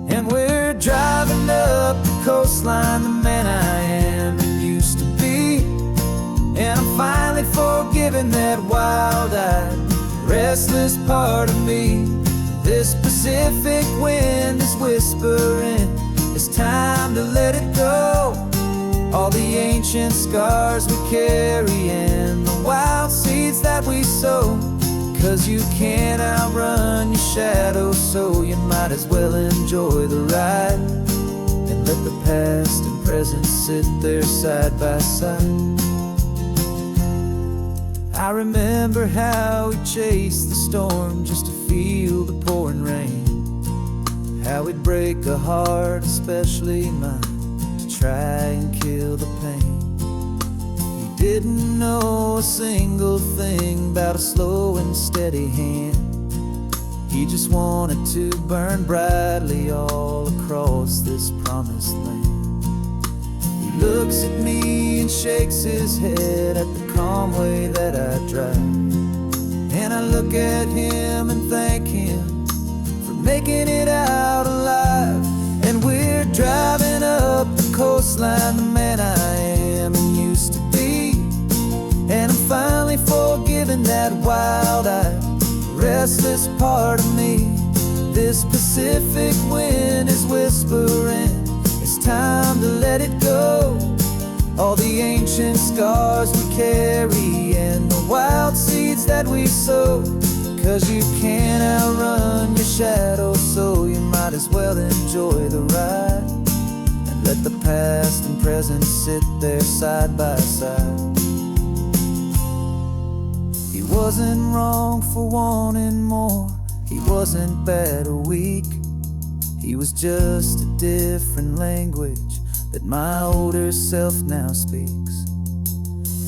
And we're driving up the coastline, the man I am and used to be. And I'm finally forgiving that wild-eyed, restless part of me. This Pacific wind is whispering, it's time to let it go. All the ancient scars we carry and the wild seeds that we sow. 'Cause you can't outrun your shadow, so you might as well enjoy the ride and let the past and present sit there side by side. I remember how we chased the storm just to feel the pouring rain, how we'd break a heart, especially mine, to try and kill the pain. He didn't know a single thing about a slow and steady hand. He just wanted to burn brightly all across this promised land. He looks at me and shakes his head at the calm way that I drive, and I look at him and thank him making it out alive. And we're driving up the coastline, the man I am and used to be. And I'm finally forgiving that wild-eyed, restless part of me. This Pacific wind is whispering, it's time to let it go. All the ancient scars we carry and the wild seeds that we sow. 'Cause you can't outrun your shadow, so you might as well enjoy the ride and let the past and present sit there side by side. He wasn't wrong for wanting more, he wasn't bad or weak. He was just a different language that my older self now speaks.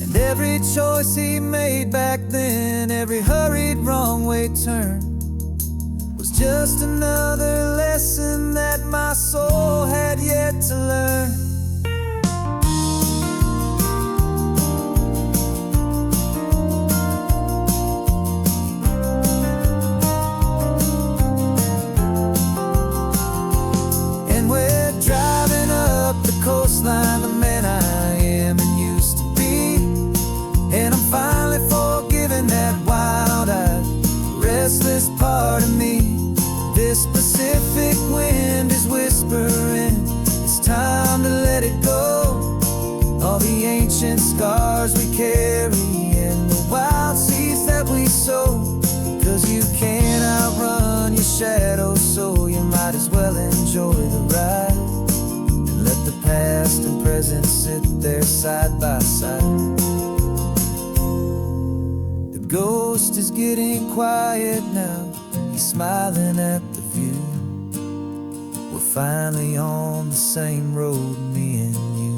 And every choice he made back then, every hurried wrong way turn, was just another lesson that my soul had yet to learn. And we're driving up the coastline, the man I am and used to be. And I'm finally forgiving that wild-eyed, restless part of me. This Pacific wind is whispering, it's time to let it go. All the ancient scars we carry and the wild seeds that we sow. 'Cause you can't outrun your shadow, so you might as well enjoy the ride. And let the past and present sit there side by side. The ghost is getting quiet now, he's smiling at the view. We're finally on the same road, me and you.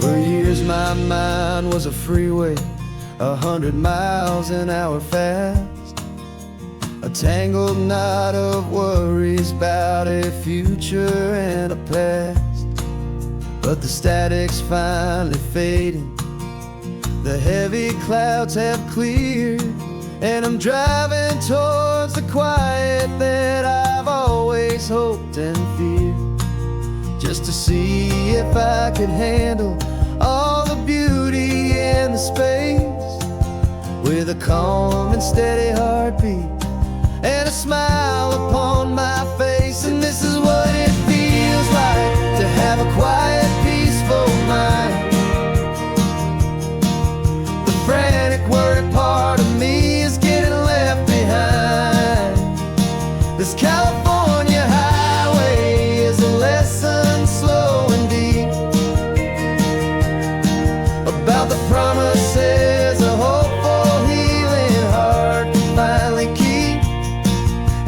For years my mind was a freeway, 100 miles an hour fast. A tangled knot of worries about a future and a past. But the static's finally fading, the heavy clouds have cleared, and I'm driving towards the quiet that I've always hoped and feared. Just to see if I could handle all the beauty and the space, with a calm and steady heartbeat and a smile upon my face. And this is what it feels like to have a quiet, peaceful mind. The frantic, worried part of me is getting left behind. This California highway is a lesson slow and deep about the promises a hopeful, healing heart can finally keep.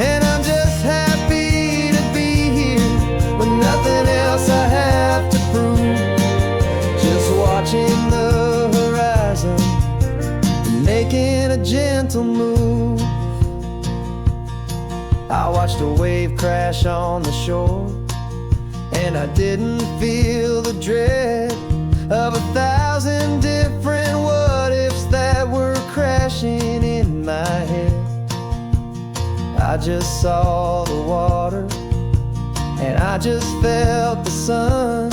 And I'm just happy to be here with nothing else I have to prove. Just watching the horizon and making a gentle move. I watched a wave crash on the shore, and I didn't feel the dread of 1,000 different what-ifs that were crashing in my head. I just saw the water, and I just felt the sun.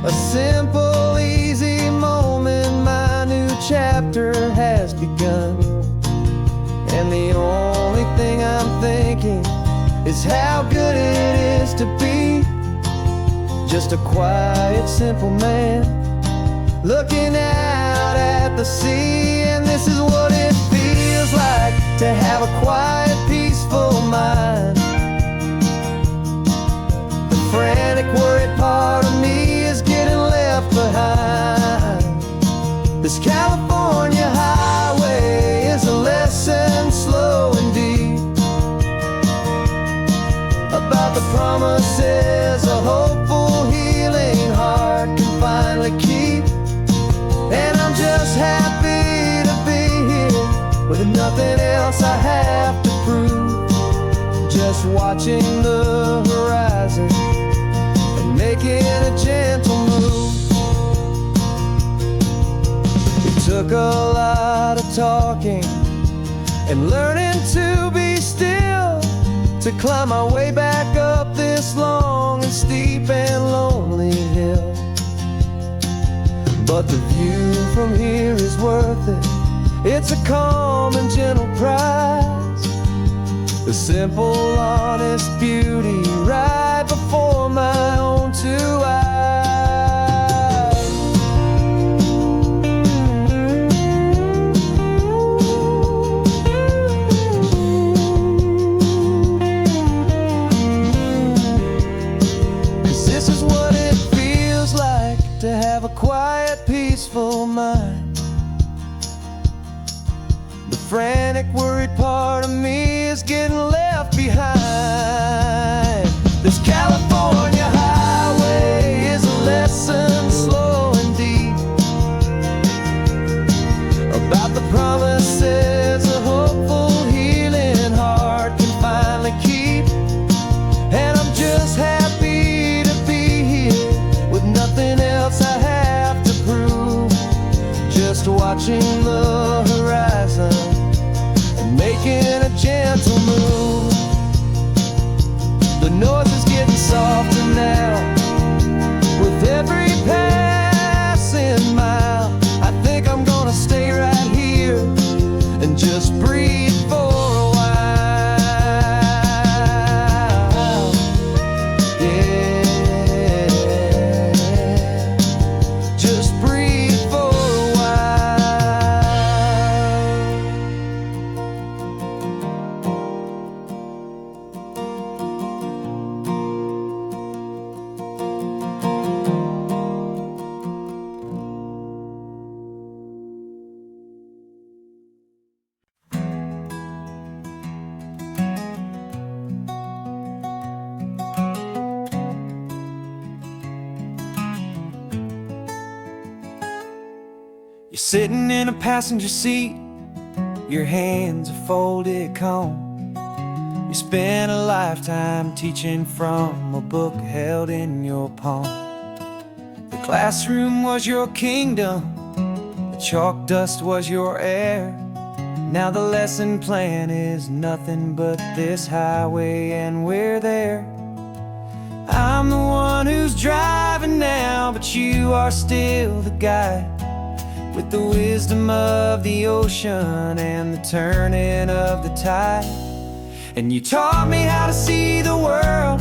A simple, easy moment, my new chapter has begun. And the only thing I'm thinking is how good it is to be just a quiet, simple man looking out at the sea. And this is what it feels like to have a quiet, peaceful mind. The frantic, worried part of me is getting left behind. This California highway is a lesson slow and deep about the promises a hopeful, healing heart can finally keep. And I'm just happy to be here with nothing else I have to prove. Just watching the horizon and making a gentle move. It took a lot of talking and learning to be still to climb my way back up this long and steep and lonely hill. But the view from here is worth it. It's a calm and gentle prize, the simple, honest beauty right before my own two eyes. 'Cause this is what it feels like to have a quiet, peaceful mind. gentle move. The noise is getting softer now with every passing mile. I think I'm gonna stay right here and just breathe for a while. Yeah, just breathe for a You're sitting in a passenger seat, your hands are folded calm. You spent a lifetime teaching from a book held in your palm. The classroom was your kingdom, the chalk dust was your air. Now the lesson plan is nothing but this highway and we're there. I'm the one who's driving now, but you are still the guide, with the wisdom of the ocean and the turning of the tide. And you taught me how to see the world,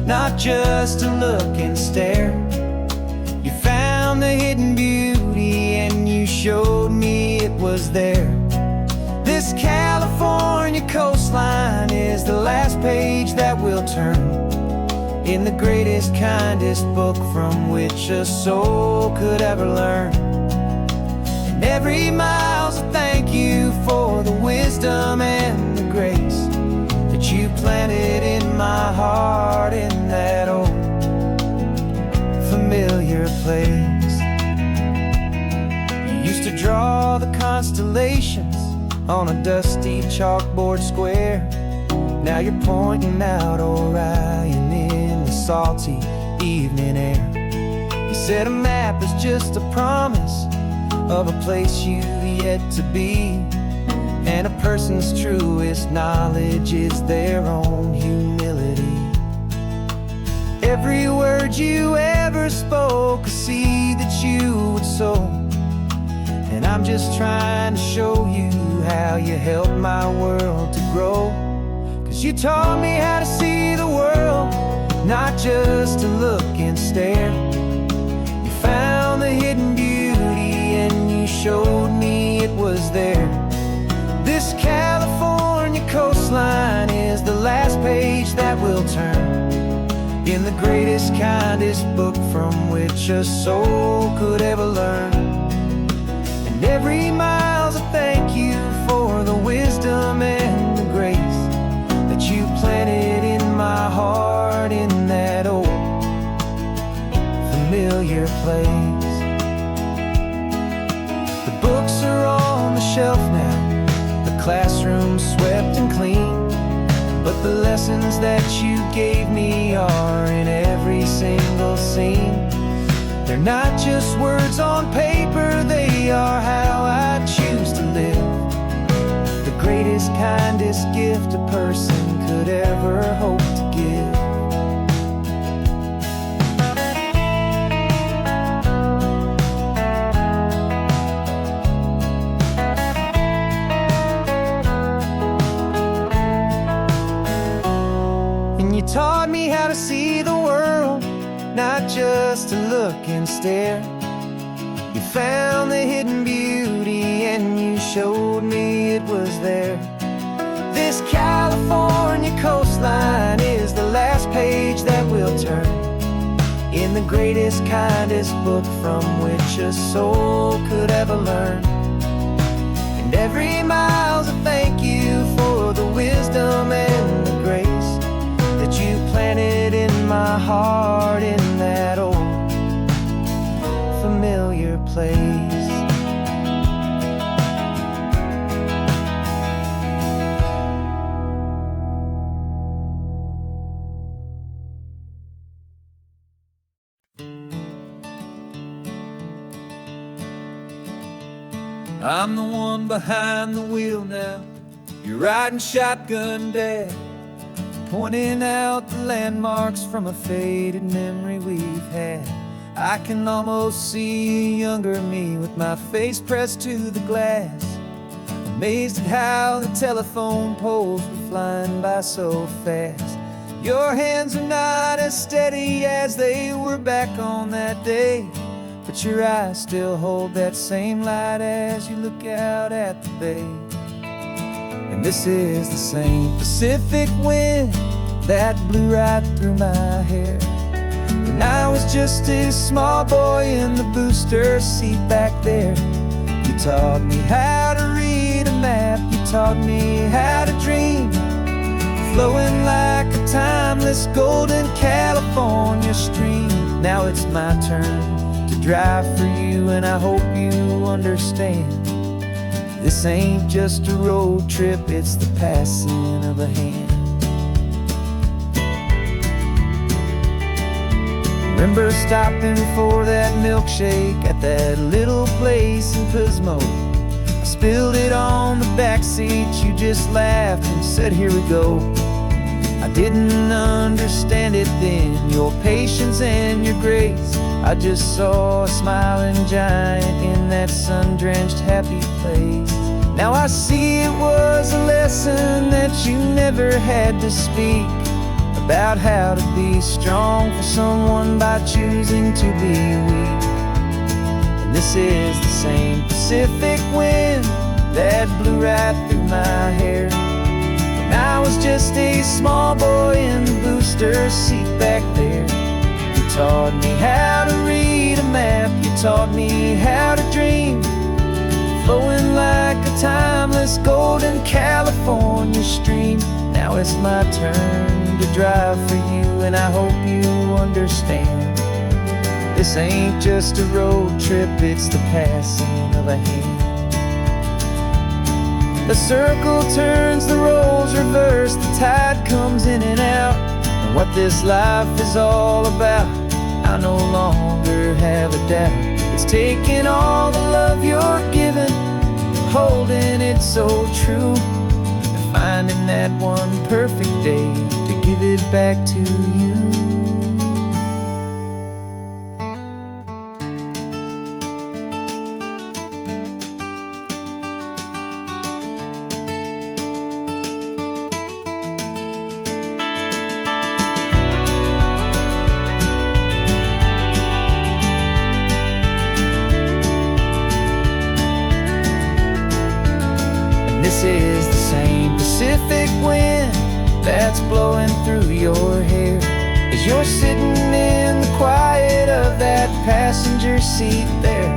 not just to look and stare. You found the hidden beauty and you showed me it was there. This California coastline is the last page that we'll turn in the greatest, kindest book from which a soul could ever learn. And every mile's a thank you for the wisdom and the grace that you planted in my heart in that old familiar place. You used to draw the constellations on a dusty chalkboard square. Now you're pointing out Orion in the salty evening air. You said a map is just a promise of a place you've yet to be, and a person's truest knowledge is their own humility. Every word you ever spoke, a seed that you would sow, and I'm just trying to show you how you helped my world to grow. 'Cause you taught me how to see the world, not just to look and stare. You found the hidden beauty and you showed me it was there. This California coastline is the last page that we'll turn in the greatest, kindest book from which a soul could ever learn. And every mile's a thank you for the wisdom and the grace that you planted in my heart in that old familiar place. The books are on the shelf now, the classroom swept and clean, but the lessons that you gave me are in every single scene. They're not just words on paper, they are how I choose to live. The greatest, kindest gift a person could ever hope to give. And you taught me how to see the world, not just to look and stare. You found the hidden beauty and you showed me it was there. This California coastline is the last page that we'll turn in the greatest, kindest book from which a soul could ever learn. And every mile's a thank you for the wisdom and the grace that you planted in my heart in that old familiar place. I'm the one behind the wheel now, You're riding shotgun, Dad, pointing out the landmarks from a faded memory we've had. I can almost see a younger me with my face pressed to the glass, amazed at how the telephone poles were flying by so fast. Your hands are not as steady as they were back on that day, but your eyes still hold that same light as you look out at the bay. And this is the same Pacific wind that blew right through my hair when I was just a small boy in the booster seat back there. You taught me how to read a map, you taught me how to dream, flowing like a timeless golden California stream. Now it's my turn to drive for you, and I hope you understand. This ain't just a road trip, it's the passing of a hand. Remember stopping for that milkshake at that little place in Pismo? I spilled it on the back seat, you just laughed and said, "Here we go." I didn't understand it then, your patience and your grace. I just saw a smiling giant in that sun-drenched happy place. Now I see it was a lesson that you never had to speak, about how to be strong for someone by choosing to be weak. And this is the same Pacific wind that blew right through my hair when I was just a small boy in the booster seat back there. You taught me how to read a map, you taught me how to dream, flowing like a timeless golden California stream. Now it's my turn to drive for you, and I hope you understand. This ain't just a road trip, it's the passing of a hand. The circle turns, the roles reverse, the tide comes in and out. And what this life is all about, I no longer have a doubt. It's taking all the love you're giving, holding it so true, and finding that one perfect day to give it back to you. This is the same Pacific wind that's blowing through your hair as you're sitting in the quiet of that passenger seat there.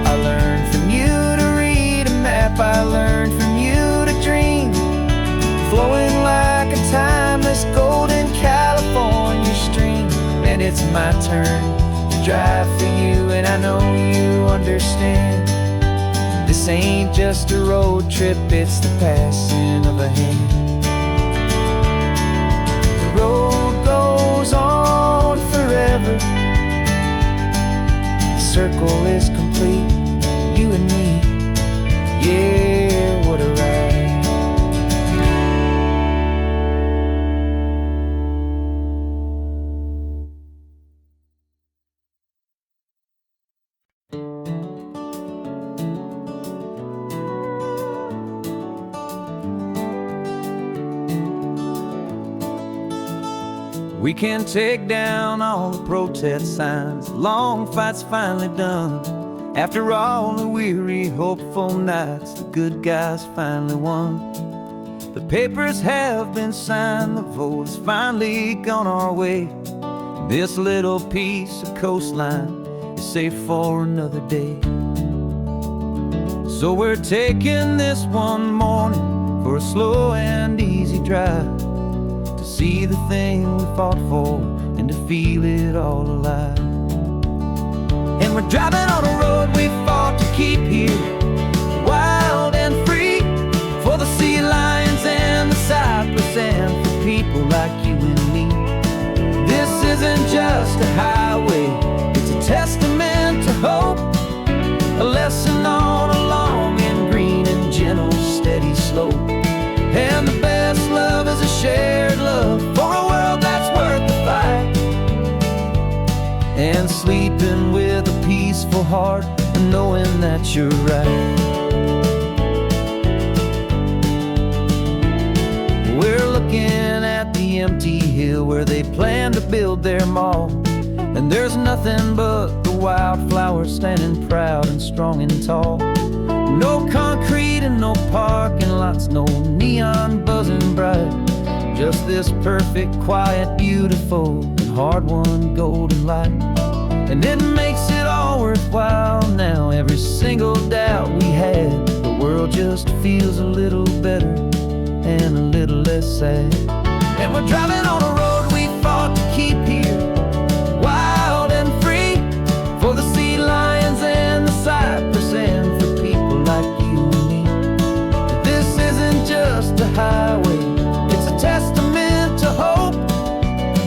I learned from you to read a map, I learned from you to dream, flowing like a timeless golden California stream. And it's my turn to drive for you, and I know you understand. This ain't just a road trip, it's the passing of a hand. The road goes on forever, the circle is complete, you and me, yeah, what a ride. We can take down all the protest signs, the long fight's finally done. After all the weary, hopeful nights, the good guys finally won. The papers have been signed, the vote has finally gone our way. This little piece of coastline is safe for another day. So we're taking this one morning for a slow and easy drive, to see the thing we fought for and to feel it all alive. And we're driving on a road we fought to keep here, wild and free, for the sea lions and the cypress and for people like you and me. This isn't just a highway, it's a testament to hope, a lesson on a long and green and gentle steady slope. heart and knowing that you're right. We're looking at the empty hill where they plan to build their mall, and there's nothing but the wildflowers standing proud and strong and tall. No concrete and no parking lots, no neon buzzing bright, just this perfect, quiet, beautiful, and hard-won golden light. And it makes it all worthwhile now. Every single doubt we had, the world just feels a little better and a little less sad. And we're driving on a road we fought to keep here, wild and free, for the sea lions and the cypress, and for people like you and me. This isn't just a highway, it's a testament to hope,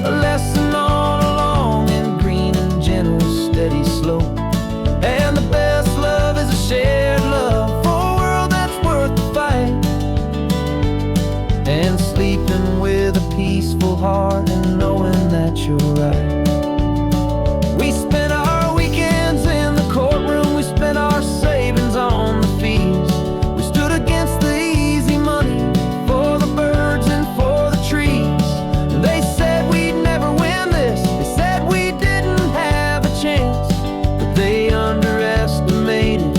a lesson on a long and green and gentle, steady slope. And the best love is a shared love for a world that's worth the fight, and sleeping with a peaceful heart and knowing that you're right. We spent our weekends in the courtroom, we spent our savings on the fees. We stood against the easy money for the birds and for the trees. And they said we'd never win this, they said we didn't have a chance, but they underestimated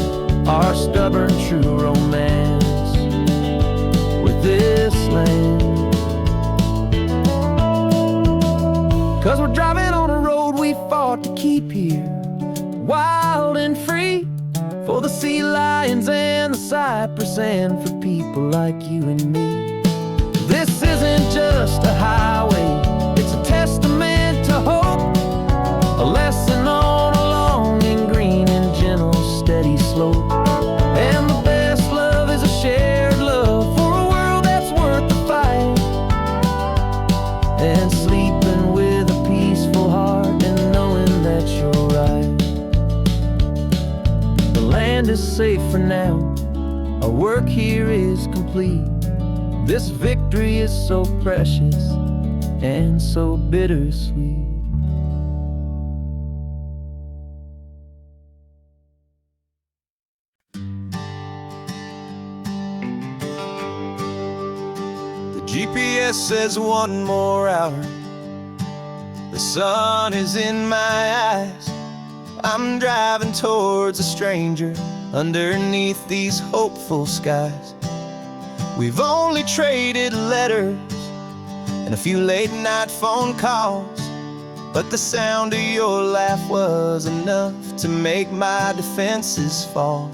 our stubborn true romance with this land. 'Cause we're driving on a road we fought to keep here, wild and free, for the sea lions and the cypress, and for people like you and me. This isn't just a highway, it's a testament to hope, a lesson on a long and green and gentle, steady slope. And the best love is a shared love for a world that's worth the fight, and sleeping with a peaceful heart and knowing that you're right. The land is safe for now, our work here is complete. This victory is so precious and so bittersweet. GPS says one more hour, the sun is in my eyes. I'm driving towards a stranger underneath these hopeful skies. We've only traded letters and a few late night phone calls, but the sound of your laugh was enough to make my defenses fall.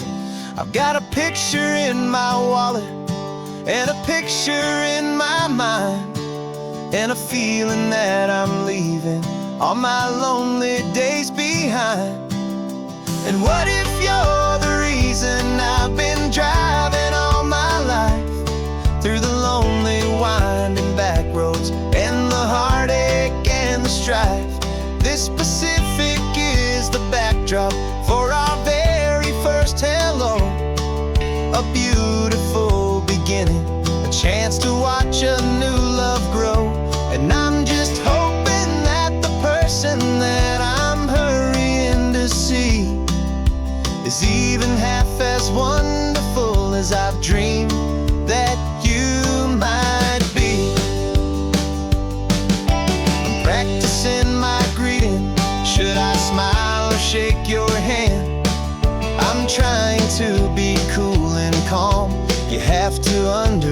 I've got a picture in my wallet and a picture in my mind, and a feeling that I'm leaving all my lonely days behind. And what if you're the reason I've been driving all my life, through the lonely winding back roads and the heartache and the strife? This Pacific is the backdrop for our very first hello, a beautiful beginning, a chance to watch a new love grow. And I'm just hoping that the person that I'm hurrying to see is even half as wonderful as I've dreamed that you might be. I'm practicing my greeting, should I smile or shake your hand? I'm trying to be cool and calm, you have to understand.